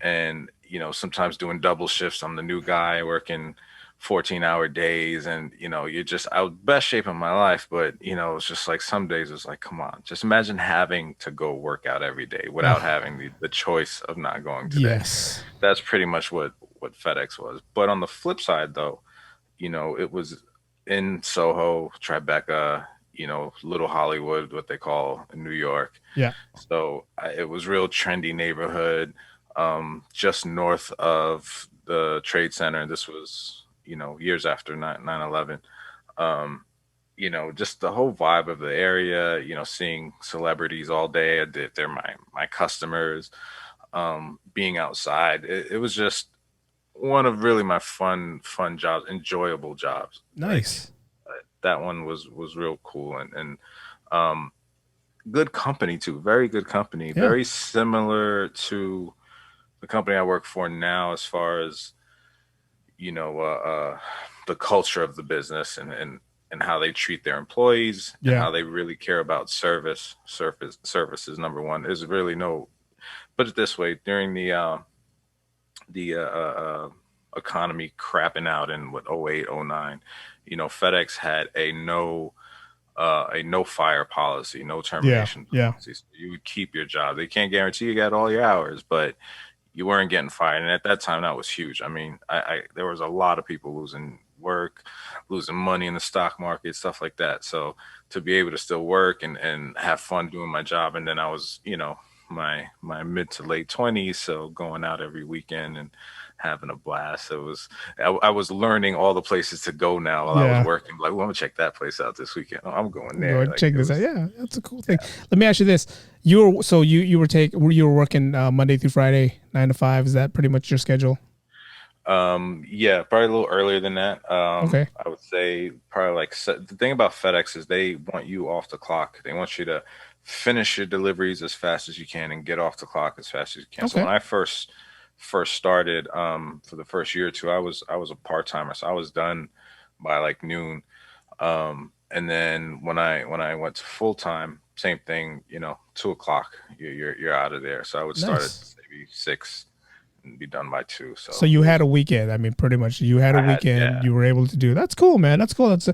and you know, sometimes doing double shifts. I'm the new guy working 14-hour days, and you know, you're just I was best shape of my life, but you know, it's just like some days it's like, come on, just imagine having to go work out every day without Oh, having the choice of not going today. yes. That's pretty much what FedEx was. But on the flip side, though, you know, it was in Soho, Tribeca, you know, Little Hollywood, what they call in New York. Yeah. So it was real trendy neighborhood, just north of the Trade Center. This was, you know, years after 9/11. Um, you know, just the whole vibe of the area, you know, seeing celebrities all day. They're my customers. Being outside, it was just one of really my fun jobs, enjoyable jobs. Like Nice. that one was real cool, and um, good company too. Very good company. Yeah. Very similar to the company I work for now, as far as you know, the culture of the business and how they treat their employees and Yeah. how they really care about service is number one. There's really no, put it this way, during the economy crapping out in what, oh 08, oh 09, you know, FedEx had a no fire policy, no Yeah. termination Yeah. policy. So you would keep your job. They can't guarantee you got all your hours, but you weren't getting fired. And at that time, that was huge. I mean, I there was a lot of people losing work, losing money in the stock market, stuff like that. So to be able to still work and have fun doing my job, and then I was, you know, my mid to late 20s, so going out every weekend and having a blast. It was I was learning all the places to go now while I was Yeah. working. Like, well, I'm gonna check that place out this weekend. Oh, I'm going Go there. and Like check it this out. was, Yeah, that's a cool thing. yeah. Let me ask you this: you were you were working Monday through Friday, 9 to 5. Is that pretty much your schedule? Yeah, probably a little earlier than that. Okay. I would say probably like the thing about FedEx is they want you off the clock. They want you to finish your deliveries as fast as you can and get off the clock as fast as you can. So Okay. when I first started, for the first year or two, I was a part timer, so I was done by like noon. And then when I went to full time, same thing. You know, 2 o'clock, you're out of there. So I would start at Nice. maybe 6 and be done by 2. So So you it had was a weekend. I mean, pretty much you had a I had, weekend. yeah. You were able to do. That's cool, man. That's cool. That's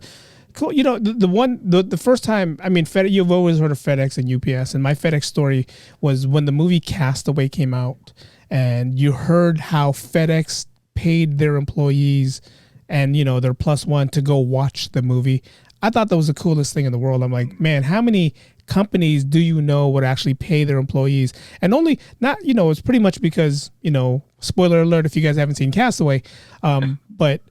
cool. You know, the first time. I mean, you've always heard of FedEx and UPS, and my FedEx story was when the movie Castaway came out, and you heard how FedEx paid their employees, and you know their plus one to go watch the movie. I thought that was the coolest thing in the world. I'm like, man, how many companies do you know would actually pay their employees? And only not, you know, it's pretty much because, you know, spoiler alert if you guys haven't seen Castaway, but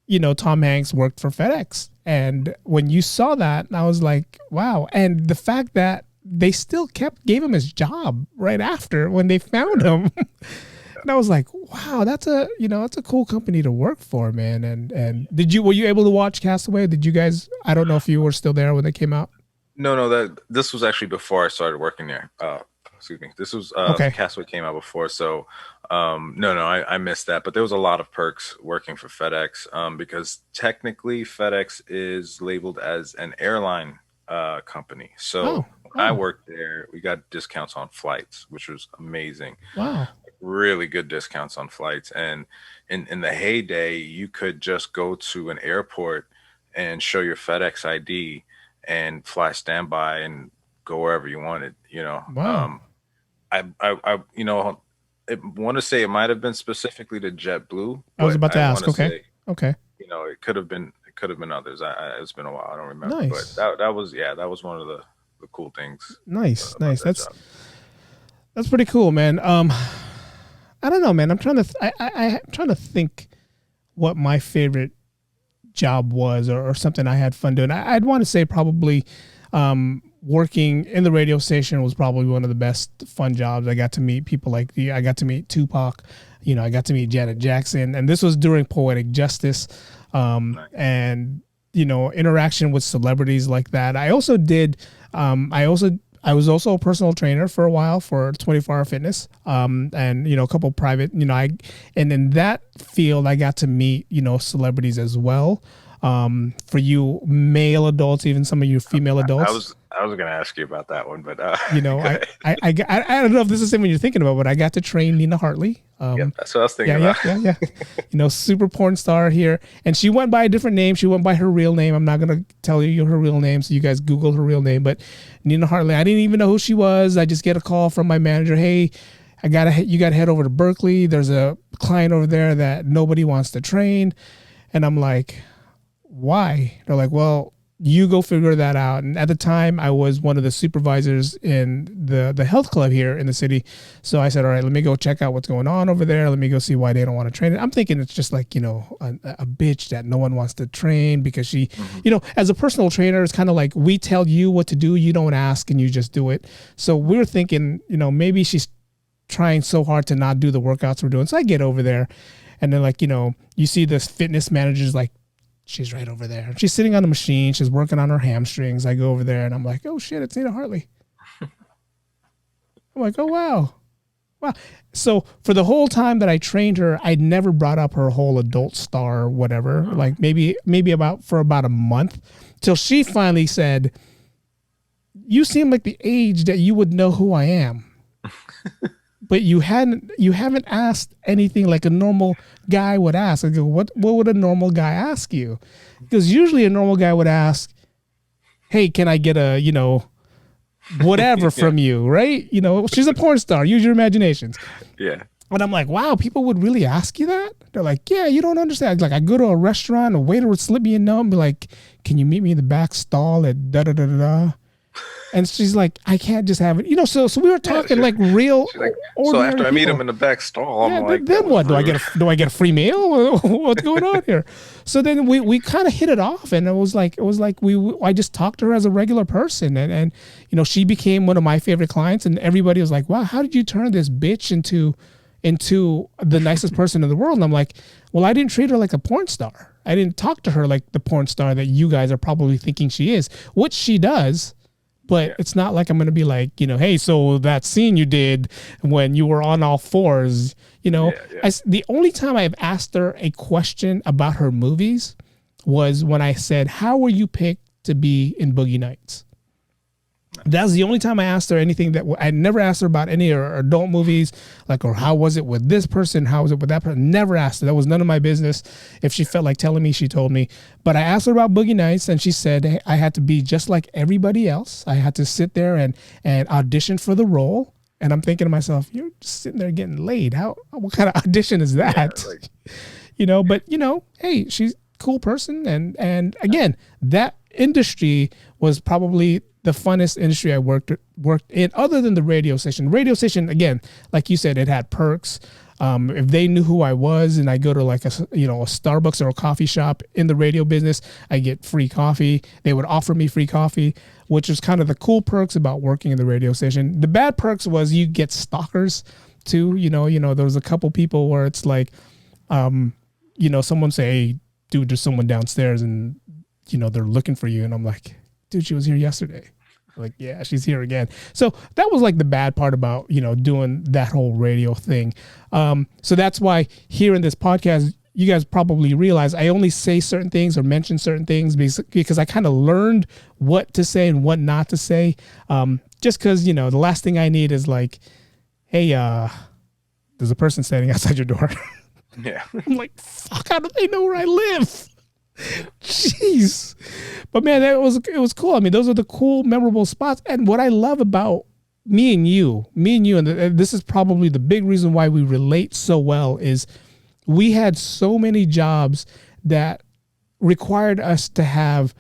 you know, Tom Hanks worked for FedEx. And when you saw that, I was like, wow. And the fact that they still gave him his job right after when they found him. And I was like, wow, that's a cool company to work for, man. And were you able to watch Castaway? Did you guys, I don't know if you were still there when they came out. No, that this was actually before I started working there. Excuse me. This was Okay. Castaway came out before, so no, I missed that. But there was a lot of perks working for FedEx, because technically FedEx is labeled as an airline company. Oh, So when I oh, worked there, we got discounts on flights, which was amazing. wow. Really good discounts on flights. And in the heyday, you could just go to an airport and show your FedEx ID and fly standby and go wherever you wanted, you know. Wow. I want to say it might have been specifically to JetBlue, I was but about to I ask. want to Okay. say, Okay. it could have been others. It's been a while. I don't remember, but Nice. that was one of the cool things Nice. about Nice. that job. That's pretty cool, man. I don't know, man. I'm trying to I'm trying to think what my favorite job was, or something I had fun doing. I'd want to say probably working in the radio station was probably one of the best fun jobs. I got to meet people I got to meet Tupac, I got to meet Janet Jackson, and this was during Poetic Justice, Nice. and interaction with celebrities like that. I also did. I was also a personal trainer for a while for 24 Hour Fitness, and a couple private. And in that field, I got to meet celebrities as well. For you male adults, even some of you female adults. I was going to ask you about that one, but I don't know if this is something you're thinking about, but I got to train Nina Hartley. That's what I was thinking about. Yeah. Super porn star here, and she went by a different name. She went by her real name. I'm not gonna tell you her real name, so you guys Google her real name. But Nina Hartley, I didn't even know who she was. I just get a call from my manager. Hey, you got to head over to Berkeley. There's a client over there that nobody wants to train, and I'm like, why? They're like, well, you go figure that out. And at the time, I was one of the supervisors in the health club here in the city. So I said, all right, let me go check out what's going on over there. Let me go see why they don't want to train it. I'm thinking it's just like, a bitch that no one wants to train because she, as a personal trainer, it's kind of like we tell you what to do. You don't ask and you just do it. So we're thinking, maybe she's trying so hard to not do the workouts we're doing. So I get over there and then you see this fitness manager's like, she's right over there. She's sitting on the machine. She's working on her hamstrings. I go over there and I'm like, oh shit, it's Nina Hartley. I'm like, oh wow. Wow. So for the whole time that I trained her, I'd never brought up her whole adult star or whatever. Like maybe for about a month till she finally said, you seem like the age that you would know who I am. But you haven't asked anything like a normal guy would ask. I go, what would a normal guy ask you? Because usually a normal guy would ask, hey, can I get a, whatever from you, right? She's a porn star. Use your imaginations. Yeah. And I'm like, wow, people would really ask you that? They're like, yeah, you don't understand. Like I go to a restaurant, a waiter would slip me a note and be like, can you meet me in the back stall at da-da-da-da-da? And she's like, I can't just have it. So we were talking like real. Like, so after I meet him in the back stall, I'm like, then what? Do I get a free meal? What's going on here? So then we kind of hit it off, and it was like I just talked to her as a regular person, and she became one of my favorite clients, and everybody was like, wow, how did you turn this bitch into the nicest person in the world? And I'm like, well, I didn't treat her like a porn star. I didn't talk to her like the porn star that you guys are probably thinking she is, which she does. But it's not like I'm going to be like, hey, so that scene you did when you were on all fours, the only time I've asked her a question about her movies was when I said, how were you picked to be in Boogie Nights? That's the only time I asked her anything that I never asked her about any adult movies, like, or how was it with this person? How was it with that person? Never asked her. That was none of my business. If she felt like telling me, she told me. But I asked her about Boogie Nights, and she said, hey, I had to be just like everybody else. I had to sit there and audition for the role. And I'm thinking to myself, you're just sitting there getting laid. What kind of audition is that? Yeah, but hey, she's a cool person. And again, that industry was probably the funnest industry I worked in, other than the radio station. Radio station, again, like you said, it had perks. If they knew who I was and I go to like a Starbucks or a coffee shop in the radio business, I get free coffee. They would offer me free coffee, which was kind of the cool perks about working in the radio station. The bad perks was you get stalkers too. There was a couple people where it's like, someone say, hey, dude, there's someone downstairs and, they're looking for you. And I'm like, dude, she was here yesterday. Like, yeah, she's here again. So that was like the bad part about, doing that whole radio thing. So that's why here in this podcast, you guys probably realize I only say certain things or mention certain things because I kind of learned what to say and what not to say. Just because, the last thing I need is like, hey, there's a person standing outside your door. Yeah. I'm like, fuck, how do they know where I live? Jeez. But man, it was cool. I mean, those are the cool, memorable spots. And what I love about me and you, and this is probably the big reason why we relate so well, is we had so many jobs that required us to have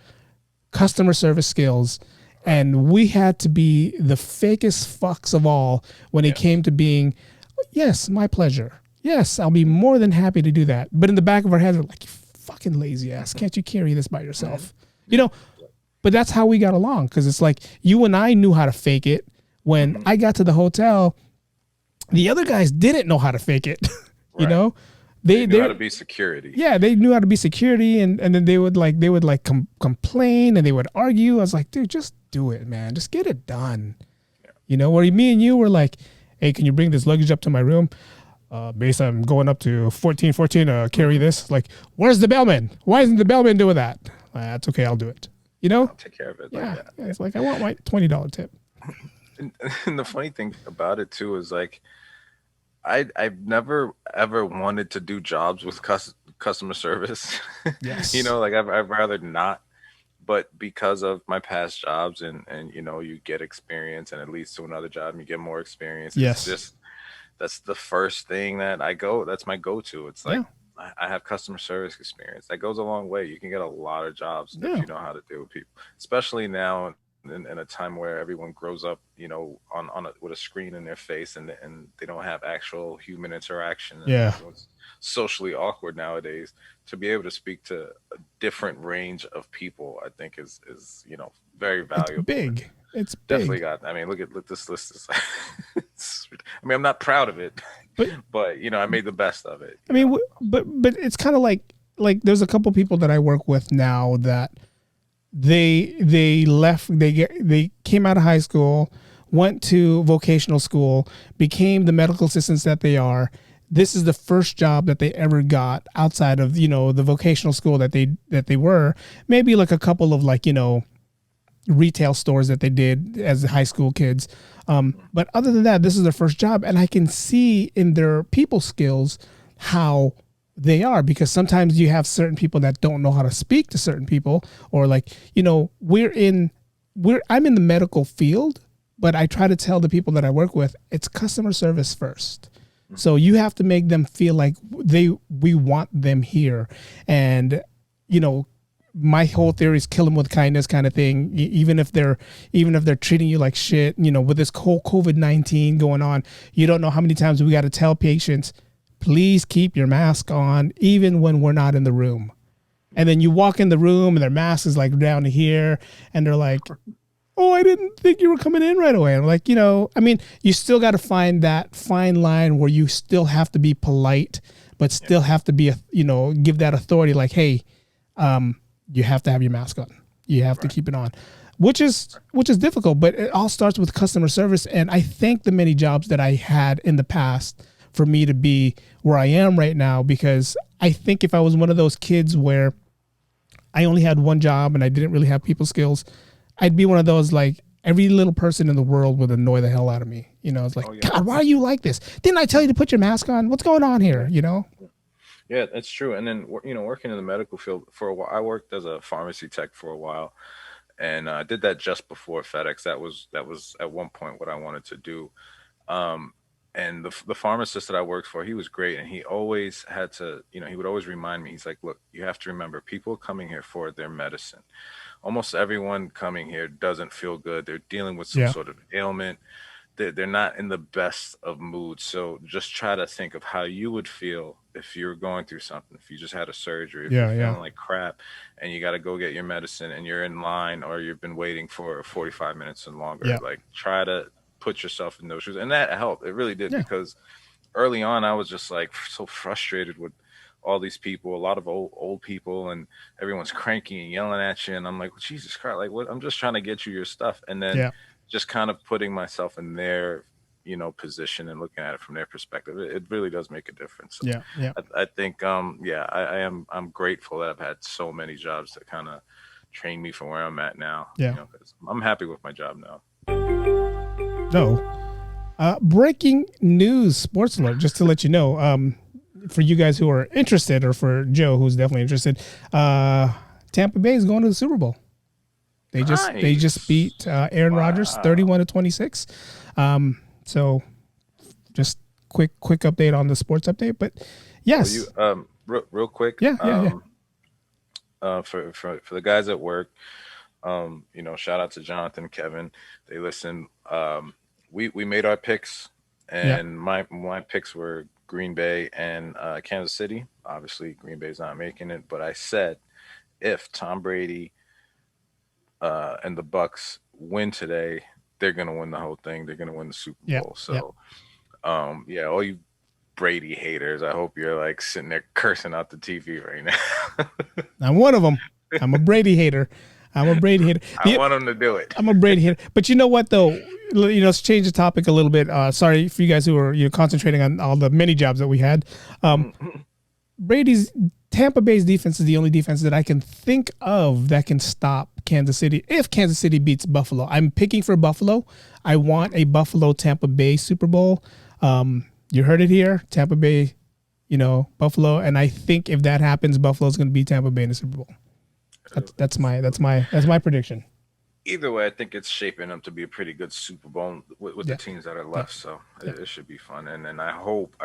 customer service skills, and we had to be the fakest fucks of all when it came to being, yes, my pleasure. Yes, I'll be more than happy to do that. But in the back of our heads, we're like, you fucking lazy ass. Can't you carry this by yourself? You know, but that's how we got along, because it's like you and I knew how to fake it. When I got to the hotel, the other guys didn't know how to fake it. You know, they knew how to be security. Yeah, they knew how to be security, and then they would complain and they would argue. I was like, dude, just do it, man. Just get it done. Yeah. You know, where me and you were like, hey, can you bring this luggage up to my room? Based on going up to 1414, carry this. Like, where's the bellman? Why isn't the bellman doing that? That's okay, I'll do it. You know? I'll take care of it. Yeah, like that. It's like, I want my $20 tip. And the funny thing about it too is like, I've never ever wanted to do jobs with customer service. Yes. You know, like I'd rather not. But because of my past jobs and you know, you get experience, and it leads to another job and you get more experience. Yes. It's just, that's the first thing that's my go-to. It's like, I have customer service experience. That goes a long way. You can get a lot of jobs if you know how to deal with people, especially now in a time where everyone grows up, you know, with a screen in their face, and they don't have actual human interaction. And it's socially awkward nowadays. To be able to speak to a different range of people, I think is you know, very valuable. It's definitely big. got. I mean, look this list. I mean, I'm not proud of it, but you know, I made the best of it. I mean, but it's kind of like there's a couple people that I work with now that they left. They came out of high school, went to vocational school, became the medical assistants that they are. This is the first job that they ever got outside of, you know, the vocational school that they were. Maybe like a couple of, like, you know, retail stores that they did as high school kids. But other than that, this is their first job. And I can see in their people skills how they are, because sometimes you have certain people that don't know how to speak to certain people, or like, you know, I'm in the medical field, but I try to tell the people that I work with, it's customer service first. So you have to make them feel like we want them here. And, you know, my whole theory is kill them with kindness kind of thing. Even if they're treating you like shit, you know, with this whole COVID-19 going on, you don't know how many times we got to tell patients, please keep your mask on, even when we're not in the room. And then you walk in the room and their mask is like down to here, and they're like, oh, I didn't think you were coming in right away. I'm like, you know, I mean, you still got to find that fine line where you still have to be polite, but still have to be, you know, give that authority. Like, hey, you have to have your mask on. You have to keep it on, which is difficult, but it all starts with customer service. And I thank the many jobs that I had in the past for me to be where I am right now, because I think if I was one of those kids where I only had one job and I didn't really have people skills, I'd be one of those, like, every little person in the world would annoy the hell out of me. You know, it's like, God, why are you like this? Didn't I tell you to put your mask on? What's going on here? You know? Yeah, that's true. And then, you know, working in the medical field for a while, I worked as a pharmacy tech for a while, and I did that just before FedEx. That was at one point what I wanted to do. And the pharmacist that I worked for, he was great. And he always had to, you know, he would always remind me, he's like, look, you have to remember, people coming here for their medicine. Almost everyone coming here doesn't feel good. They're dealing with some sort of ailment. They're not in the best of moods. So just try to think of how you would feel if you're going through something, if you just had a surgery, if you're feeling like crap and you got to go get your medicine and you're in line, or you've been waiting for 45 minutes and longer. Like, try to put yourself in those shoes. And that helped. It really did, because early on I was just like so frustrated with all these people, a lot of old people, and everyone's cranky and yelling at you. And I'm like, well, Jesus Christ, like, what? I'm just trying to get you your stuff. And then just kind of putting myself in their, you know, position and looking at it from their perspective, it really does make a difference. So I think, I'm grateful that I've had so many jobs that kind of train me from where I'm at now. You know, 'cause I'm happy with my job now. Breaking news, sports alert, just to let you know, for you guys who are interested, or for Joe, who's definitely interested, Tampa Bay is going to the Super Bowl. They Nice. just beat Aaron Rodgers Wow. 31-26. So just quick update on the sports update. But yes, You real quick. yeah. For the guys at work, shout out to Jonathan and Kevin. They listen. We made our picks, and my picks were Green Bay and Kansas City. Obviously, Green Bay's not making it, but I said if Tom Brady and the Bucks win today, they're gonna win the whole thing. They're gonna win the Super Bowl. So, all you Brady haters, I hope you're like sitting there cursing out the TV right now. I'm one of them. I'm a Brady hater. I want him to do it. I'm a Brady hater. But you know what, though? Let's change the topic a little bit. Sorry for you guys who are concentrating on all the many jobs that we had. Tampa Bay's defense is the only defense that I can think of that can stop Kansas City if Kansas City beats Buffalo. I'm picking for Buffalo. I want a Buffalo-Tampa Bay Super Bowl. You heard it here, Tampa Bay, Buffalo, and I think if that happens, Buffalo's going to beat Tampa Bay in the Super Bowl. That's my prediction. Either way, I think it's shaping up to be a pretty good Super Bowl with the teams that are left. So it should be fun. And then I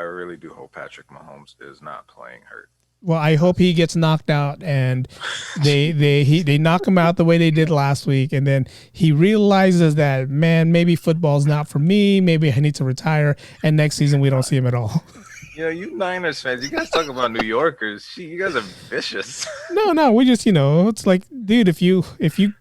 really do hope Patrick Mahomes is not playing hurt. Well, I hope he gets knocked out and they knock him out the way they did last week, and then he realizes that, man, maybe football's not for me. Maybe I need to retire, and next season we don't see him at all. Yeah, you Niners fans, you guys talk about New Yorkers. You guys are vicious. No, we just, it's like, dude, if you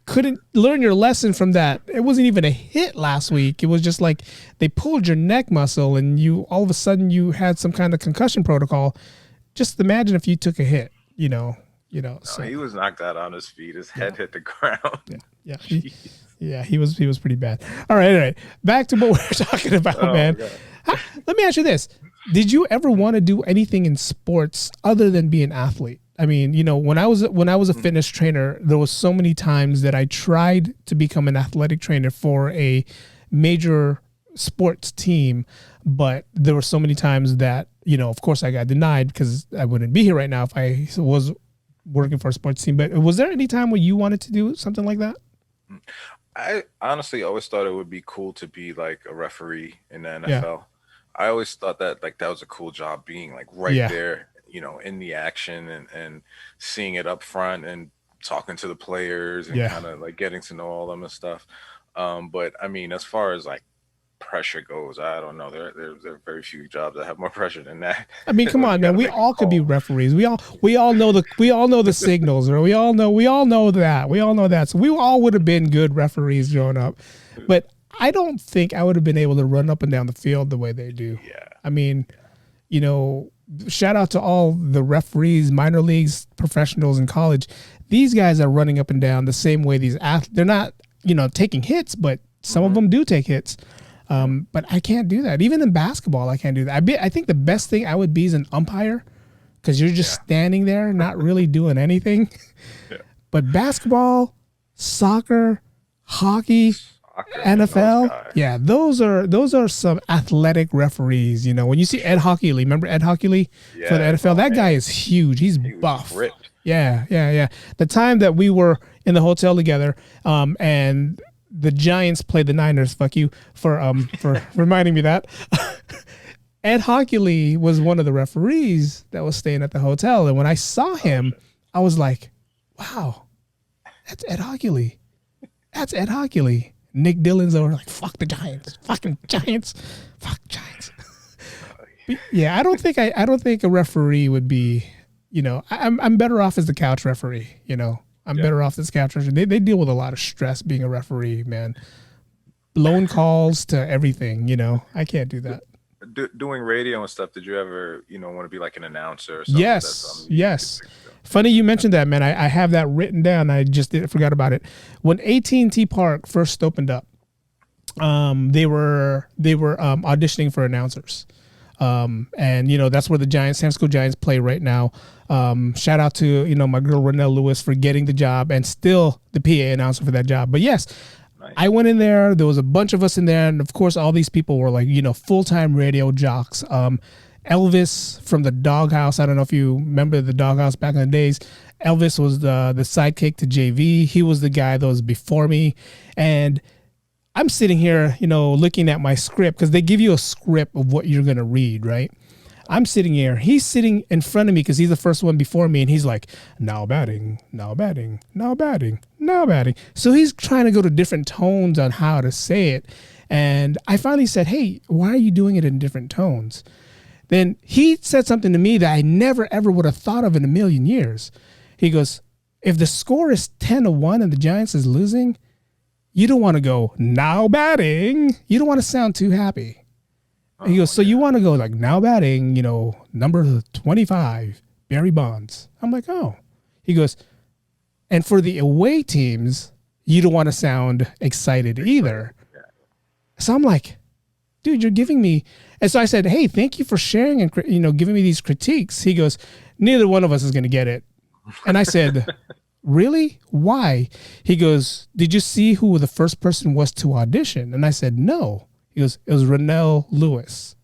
couldn't learn your lesson from that, it wasn't even a hit last week. It was just like they pulled your neck muscle, and you all of a sudden you had some kind of concussion protocol. Just imagine if you took a hit, So he was knocked out on his feet. His head hit the ground. Yeah. He was pretty bad. All right. Back to what we're talking about, man. Let me ask you this: did you ever want to do anything in sports other than be an athlete? I mean, when I was a fitness trainer, there was so many times that I tried to become an athletic trainer for a major sports team, but there were so many times that, of course I got denied because I wouldn't be here right now if I was working for a sports team. But was there any time where you wanted to do something like that? I honestly always thought it would be cool to be like a referee in the NFL. I always thought that that was a cool job, being like there, in the action and seeing it up front and talking to the players and kind of like getting to know all them and stuff. But I mean, as far as like pressure goes, I don't know. There are very few jobs that have more pressure than that. I mean, come on, man. We all could be referees. We all know the signals, or we all know that. So we all would have been good referees growing up. But I don't think I would have been able to run up and down the field the way they do. Yeah. I mean, shout out to all the referees, minor leagues, professionals in college. These guys are running up and down the same way these athletes. They're not, taking hits, but some of them do take hits. But I can't do that. Even in basketball, I can't do that. I think the best thing I would be is an umpire, because you're just standing there, not really doing anything. But basketball, soccer, hockey, NFL, those are some athletic referees. When you see Ed Hockley, remember Ed Hockley for the NFL? That guy is huge. He's buff. Ripped. Yeah. The time that we were in the hotel together, and the Giants played the Niners. Fuck you for reminding me that. Ed Hockley was one of the referees that was staying at the hotel, and when I saw him, I was like, "Wow, that's Ed Hockley. That's Ed Hockley." Nick Dillon's over like, "Fuck the Giants, fucking Giants, fuck Giants." Yeah, I don't think a referee would be. I'm better off as the couch referee. I'm better off as couch referee. They deal with a lot of stress being a referee, man. Blown calls to everything. I can't do that. Doing radio and stuff. Did you ever, want to be like an announcer or something? Yes. Funny you mentioned that, man. I have that written down. I just forgot about it. When AT&T Park first opened up, they were auditioning for announcers. And that's where the Giants, San Francisco Giants, play right now. Shout out to my girl Renelle Lewis for getting the job and still the PA announcer for that job. But yes, nice. I went in there. There was a bunch of us in there, and of course, all these people were like full-time radio jocks. Elvis from the Doghouse. I don't know if you remember the Doghouse back in the days. Elvis was the sidekick to JV. He was the guy that was before me. And I'm sitting here, looking at my script because they give you a script of what you're going to read, right? I'm sitting here. He's sitting in front of me because he's the first one before me. And he's like, now batting, now batting, now batting, now batting. So he's trying to go to different tones on how to say it. And I finally said, hey, why are you doing it in different tones? Then he said something to me that I never, ever would have thought of in a million years. He goes, if the score is 10-1 and the Giants is losing, you don't want to go, now batting. You don't want to sound too happy. He goes, so you want to go like now batting, number 25, Barry Bonds. I'm like, oh. He goes, and for the away teams, you don't want to sound excited either. So I'm like, dude, you're giving me. And so I said, hey, thank you for sharing and, giving me these critiques. He goes, neither one of us is going to get it. And I said, really? Why? He goes, did you see who the first person was to audition? And I said, no. He goes, it was Renelle Lewis.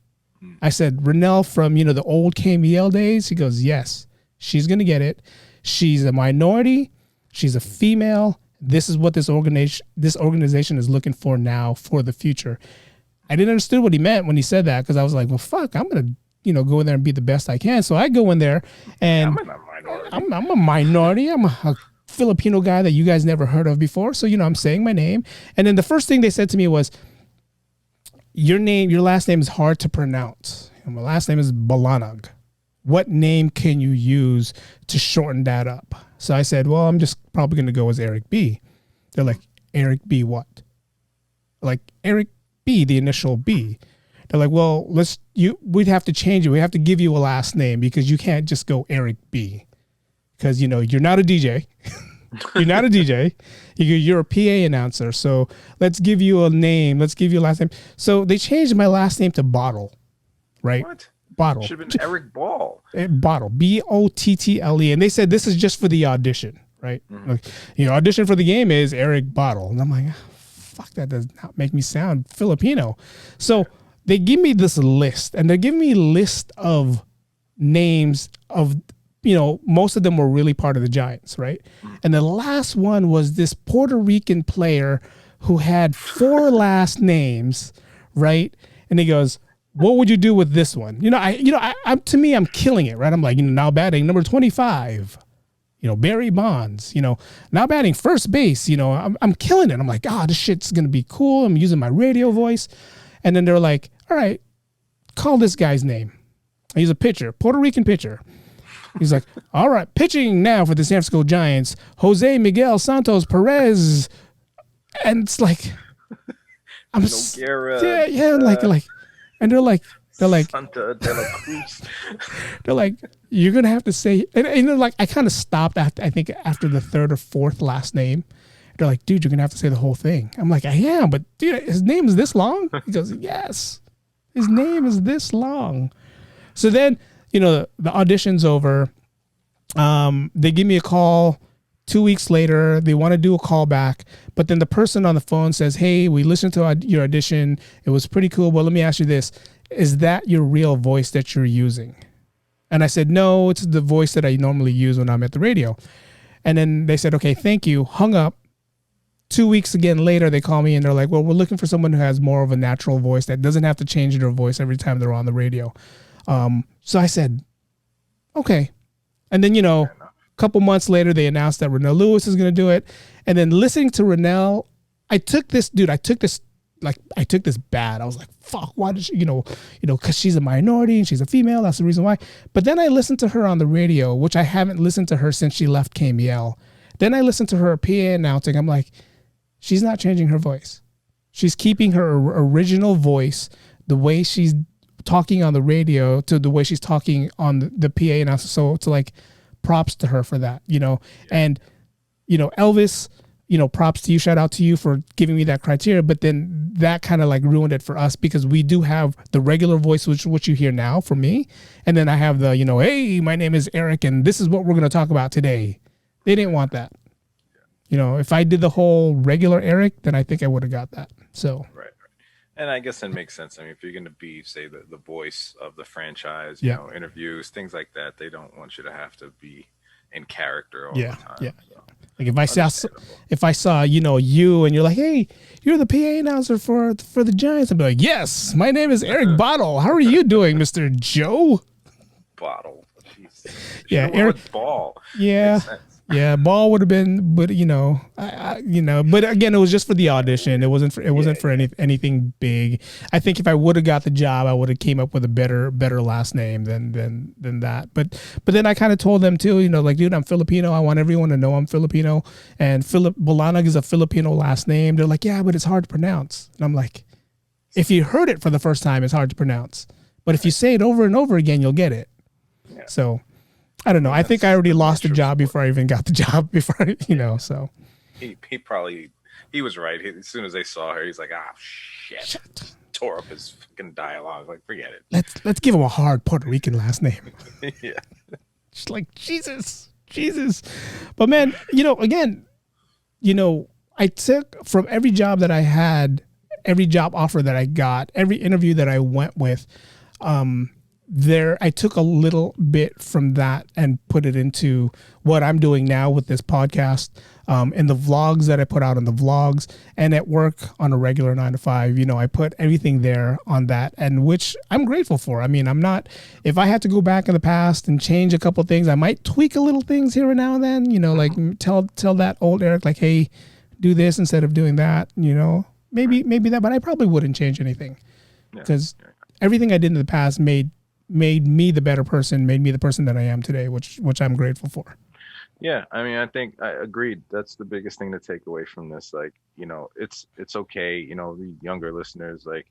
I said, Renelle from, the old KMEL days? He goes, yes, she's going to get it. She's a minority. She's a female. This is what this organization is looking for now for the future. I didn't understand what he meant when he said that because I was like, well, fuck, I'm going to, go in there and be the best I can. So I go in there and I'm a minority. I'm a Filipino guy that you guys never heard of before. So, I'm saying my name. And then the first thing they said to me was, your last name is hard to pronounce. And my last name is Balanag. What name can you use to shorten that up? So I said, well, I'm just probably going to go as Eric B. They're like, Eric B. what? Like Eric B, the initial B. They're like, well, we'd have to change it. We have to give you a last name because you can't just go Eric B. Because, you're not a DJ. You're not a DJ. You're a PA announcer. So let's give you a name. Let's give you a last name. So they changed my last name to Bottle, right? What? Bottle. Should have been Eric Ball. Bottle. Bottle. And they said this is just for the audition, right? Mm-hmm. Like, audition for the game is Eric Bottle. And I'm like, fuck, that does not make me sound Filipino. So they give me this list, and they're giving me a list of names of, most of them were really part of the Giants, right? And the last one was this Puerto Rican player who had 4 last names, right? And he goes, what would you do with this one? To me, I'm killing it, right? I'm like, now batting number 25, Barry Bonds, now batting first base, I'm killing it. I'm like, this shit's going to be cool. I'm using my radio voice. And then they're like, all right, call this guy's name. He's a pitcher, Puerto Rican pitcher. He's like, all right, pitching now for the San Francisco Giants, Jose Miguel Santos Perez. And it's like, and they're like, Santa de la Cruz. They're like, you're going to have to say, and I kind of stopped after the 3rd or 4th last name. They're like, dude, you're going to have to say the whole thing. I'm like, I am, but dude, his name is this long? He goes, yes, his name is this long. So then, the audition's over. They give me a call 2 weeks later. They want to do a call back, but then the person on the phone says, hey, we listened to your audition. It was pretty cool. But let me ask you this. Is that your real voice that you're using? And I said, no, it's the voice that I normally use when I'm at the radio. And then they said, okay, thank you. Hung up. 2 weeks again later, they call me and they're like, well, we're looking for someone who has more of a natural voice that doesn't have to change their voice every time they're on the radio. So I said, okay. And then, a couple months later, they announced that Renelle Lewis is going to do it. And then listening to Renelle, I took this bad. I was like, fuck, why did she, because she's a minority and she's a female. That's the reason why. But then I listened to her on the radio, which I haven't listened to her since she left KMEL. Then I listened to her PA announcing. I'm like, she's not changing her voice. She's keeping her original voice, the way she's talking on the radio to the way she's talking on the PA announcer. So it's like, props to her for that, and, Elvis, props to you, shout out to you for giving me that criteria. But then that kind of like ruined it for us because we do have the regular voice, which you hear now from me. And then I have the, hey, my name is Eric and this is what we're going to talk about today. They didn't want that. If I did the whole regular Eric, then I think I would have got that. So. Right. And I guess it makes sense. I mean, if you're going to be, say, the voice of the franchise, Yeah. interviews, things like that, they don't want you to have to be in character all Yeah. the time. Yeah. So, Like if I saw, understandable. you and you're like, hey, you're the PA announcer for the Giants, I'd be like, yes, my name is Eric Bottle. How are you doing, Mr. Joe? Bottle. Jeez. Yeah, Should have went Eric. with ball. Yeah. Makes sense. Yeah, ball would have been, but but again, it was just for the audition. It wasn't for anything big. I think if I would have got the job, I would have came up with a better last name than that. But then I kind of told them too, like, dude, I'm Filipino. I want everyone to know I'm Filipino, and Philip Bolanag is a Filipino last name. They're like, yeah, but it's hard to pronounce. And I'm like, if you heard it for the first time, it's hard to pronounce. But if you say it over and over again, you'll get it. Yeah. So. I don't know. I think I already lost the job before I even got the job. So He was right. As soon as they saw her, he's like, shit. Tore up his fucking dialogue. Like, forget it. Let's give him a hard Puerto Rican last name. Yeah. Just like Jesus. But man, again, I took from every job that I had, every job offer that I got, every interview that I went with, I took a little bit from that and put it into what I'm doing now with this podcast, in the vlogs that I put out on the vlogs, and at work on a regular 9 to 5. I put everything there on that, and which I'm grateful for. I mean, if I had to go back in the past and change a couple of things, I might tweak a little things here and now and then, like tell that old Eric, like, hey, do this instead of doing that, maybe that, but I probably wouldn't change anything, because everything I did in the past made me the better person, made me the person that I am today, which I'm grateful for. Yeah, I mean, I think I agreed. That's the biggest thing to take away from this. Like, it's okay, the younger listeners, like,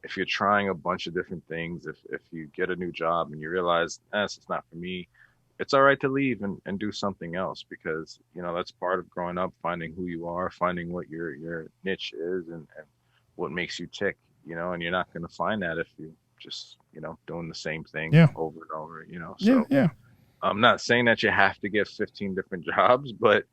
if you're trying a bunch of different things, if you get a new job and you realize, this is not for me, it's all right to leave and do something else, because, that's part of growing up, finding who you are, finding what your niche is, and what makes you tick, and you're not going to find that if you just doing the same thing over and over. So I'm not saying that you have to get 15 different jobs, but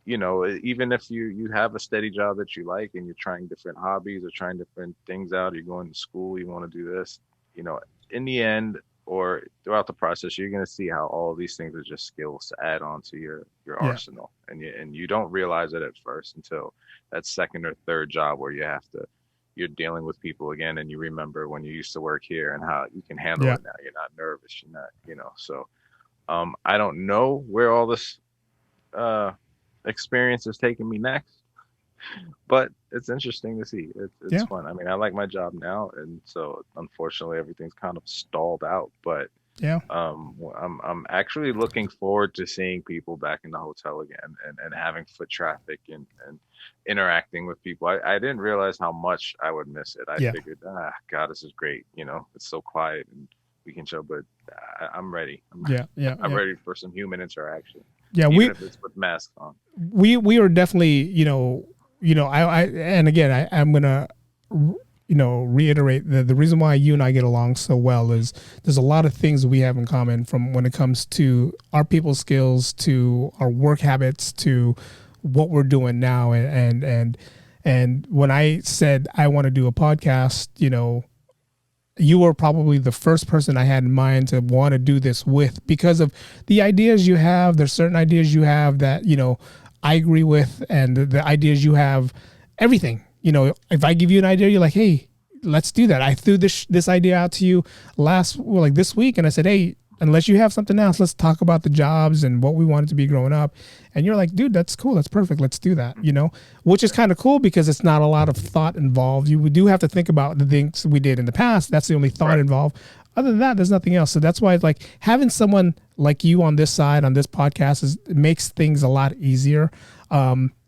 even if you have a steady job that you like, and you're trying different hobbies or trying different things out, you're going to school, you want to do this, in the end or throughout the process, you're going to see how all of these things are just skills to add on to your arsenal, and you don't realize it at first until that second or third job where you're dealing with people again, and you remember when you used to work here and how you can handle it now. You're not nervous. You're not, so I don't know where all this experience is taking me next, but it's interesting to see. It's fun. I mean, I like my job now, and so unfortunately everything's kind of stalled out, but I'm actually looking forward to seeing people back in the hotel again, and having foot traffic and interacting with people. I didn't realize how much I would miss it. I figured, God, this is great. It's so quiet and we can chill, but I'm ready. I'm ready for some human interaction. Yeah, even if it's with masks on. We are definitely, I and again, I'm gonna reiterate the reason why you and I get along so well is there's a lot of things we have in common, from when it comes to our people skills, to our work habits, to what we're doing now. And when I said I want to do a podcast, you were probably the first person I had in mind to want to do this with, because of the ideas you have. There's certain ideas you have that, I agree with, and the ideas you have, everything. If I give you an idea, you're like, hey, let's do that. I threw this idea out to you this week, and I said, hey, unless you have something else, let's talk about the jobs and what we wanted to be growing up. And you're like, dude, that's cool. That's perfect. Let's do that, which is kind of cool, because it's not a lot of thought involved. You do have to think about the things we did in the past. That's the only thought involved. Other than that, there's nothing else. So that's why, like, having someone like you on this side, on this podcast, it makes things a lot easier.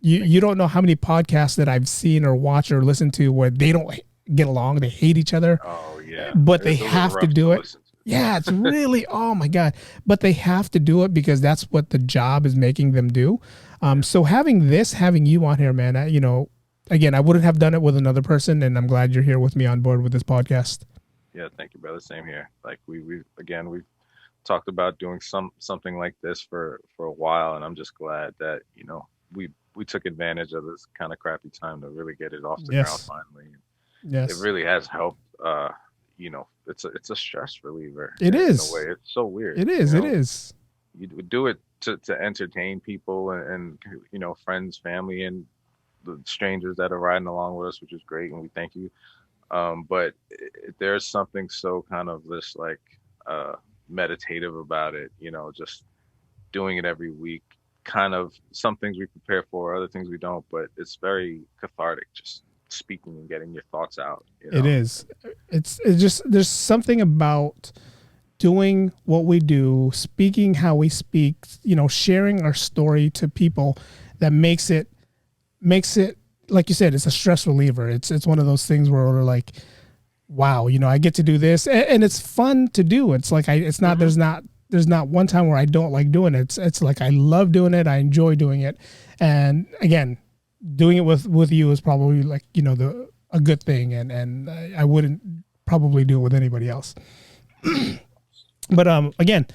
You don't know how many podcasts that I've seen or watched or listened to where they don't get along. They hate each other. Oh yeah. But they have to do it. Yeah, it's really, oh my God. But they have to do it because that's what the job is making them do. So having you on here, man, again, I wouldn't have done it with another person, and I'm glad you're here with me on board with this podcast. Yeah, thank you, brother. Same here. Like we've talked about doing something like this for a while, and I'm just glad that, we took advantage of this kind of crappy time to really get it off the ground finally. it Yes, really has helped. It's a stress reliever it in a is. way. It's so weird. It is. It is. You do it to entertain people and friends, family, and the strangers that are riding along with us, which is great, and we thank you. But there's something so kind of this like uh, meditative about it. Just doing it every week. Kind of some things we prepare for, other things we don't, but it's very cathartic. Just speaking and getting your thoughts out. It is. It's just there's something about doing what we do, speaking how we speak, sharing our story to people that makes it like you said, it's a stress reliever. It's one of those things where we're like, wow, I get to do this, and it's fun to do. It's like it's not there's not one time where I don't like doing it. It's like I love doing it. I enjoy doing it, and again, doing it with you is probably like a good thing, and I wouldn't probably do it with anybody else. But again,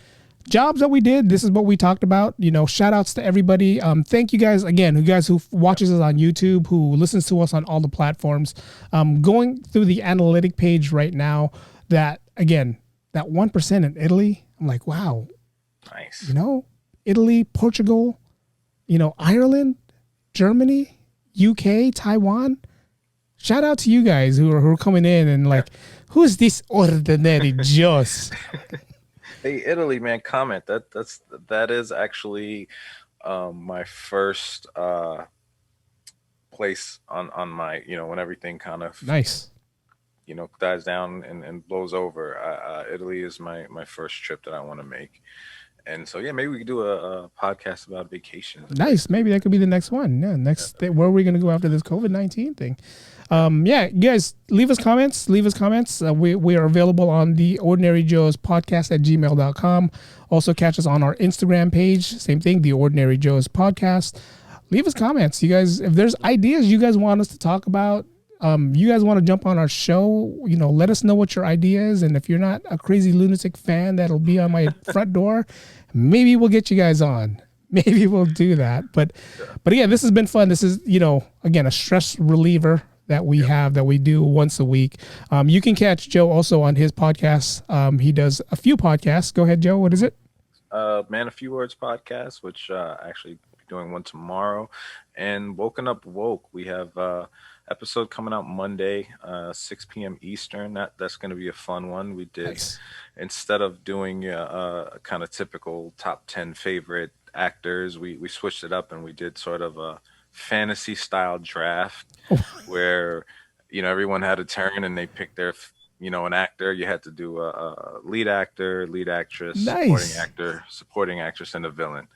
jobs that we did, this is what we talked about. Shout outs to everybody. Thank you guys again, who watches us on YouTube, who listens to us on all the platforms. Going through the analytic page right now, that 1% in Italy, I'm like, wow. Nice. Italy, Portugal, Ireland, Germany, UK, Taiwan. Shout out to you guys who are coming in and like, who's this ordinary Joes? Hey, Italy, man, comment. That is actually my first place on my, when everything kind of Nice. dies down and blows over. Italy is my first trip that I want to make. And so, yeah, maybe we could do a podcast about vacation. Nice. Maybe that could be the next one. Yeah. Where are we going to go after this COVID-19 thing? You guys, leave us comments. We are available on the Ordinary Joe's podcast at gmail.com. Also catch us on our Instagram page. Same thing, the Ordinary Joe's podcast. Leave us comments. You guys, if there's ideas you guys want us to talk about, you guys want to jump on our show, let us know what your idea is. And if you're not a crazy lunatic fan that'll be on my front door, maybe we'll get you guys on. Maybe we'll do that. But again, this has been fun. This is, again, a stress reliever that we have, that we do once a week. You can catch Joe also on his podcast. He does a few podcasts. Go ahead, Joe. What is it? Man, a Few Words podcast, which actually be doing one tomorrow. And Woken Up Woke, we have episode coming out Monday, 6 p.m. Eastern. That's going to be a fun one. We did, Nice. Instead of doing a kind of typical top 10 favorite actors, we switched it up and we did sort of a fantasy style draft where everyone had a turn and they picked their an actor. You had to do a lead actor, lead actress, Nice. supporting actress, and a villain.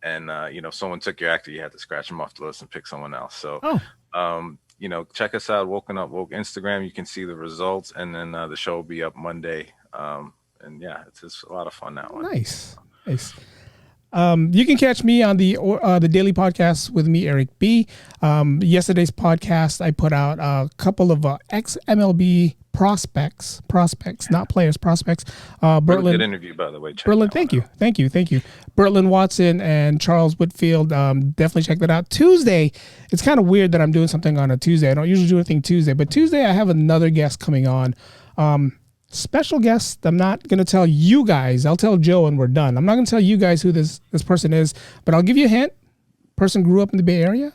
And if someone took your actor, you had to scratch them off the list and pick someone else. So check us out, Woken Up Woke Instagram. You can see the results, and then the show will be up Monday. And yeah, it's a lot of fun, that one. Nice. You can catch me on the daily podcast with me, Eric B. Yesterday's podcast, I put out a couple of ex-MLB prospects, not players, prospects. Really good interview, by the way. Berlin, thank you. Bertlin Watson and Charles Whitfield. Definitely check that out. Tuesday, it's kind of weird that I'm doing something on a Tuesday. I don't usually do anything Tuesday, but Tuesday I have another guest coming on. Special guest. I'm not going to tell you guys. I'll tell Joe when we're done. I'm not going to tell you guys who this person is, but I'll give you a hint. Person grew up in the Bay Area.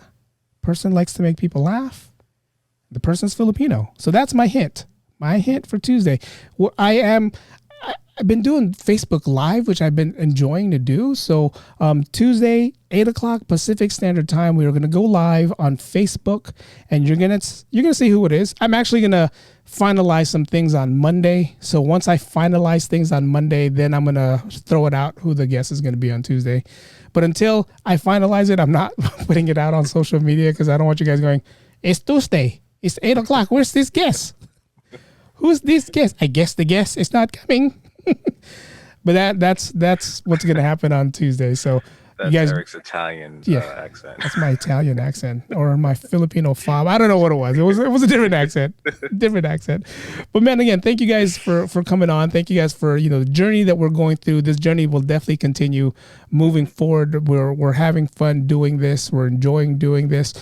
Person likes to make people laugh. The person's Filipino. So that's my hint. My hint for Tuesday. Well, I've been doing Facebook Live, which I've been enjoying to do. So Tuesday, 8 o'clock Pacific Standard Time, we are going to go live on Facebook, and you're gonna see who it is. I'm actually going to finalize some things on Monday. So once I finalize things on Monday, then I'm going to throw it out who the guest is going to be on Tuesday. But until I finalize it, I'm not putting it out on social media because I don't want you guys going, it's Tuesday. It's 8 o'clock. Where's this guest? Who's this guest? I guess the guest is not coming. But that's what's going to happen on Tuesday. So that's you guys, Eric's Italian accent. That's my Italian accent or my Filipino fob. I don't know what it was. It was a different accent. But man, again, thank you guys for coming on. Thank you guys for the journey that we're going through. This journey will definitely continue moving forward. We're having fun doing this. We're enjoying doing this.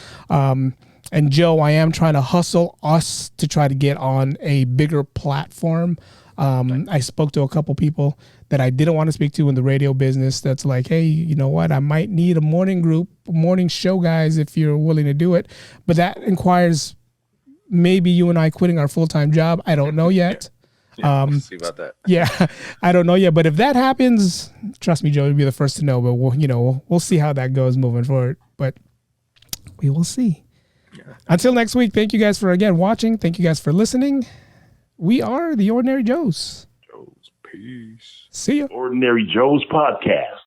And Joe, I am trying to hustle us to try to get on a bigger platform. I spoke to a couple people that I didn't want to speak to in the radio business. That's like, hey, you know what? I might need a morning show, guys, if you're willing to do it. But that requires maybe you and I quitting our full-time job. I don't know yet. We'll see about that. Yeah, I don't know yet. But if that happens, trust me, Joe, you'll be the first to know. But we'll see how that goes moving forward. But we will see. Yeah. Until next week, thank you guys for again watching. Thank you guys for listening. We are the Ordinary Joes. Joes, peace. See ya. Ordinary Joe's Podcast.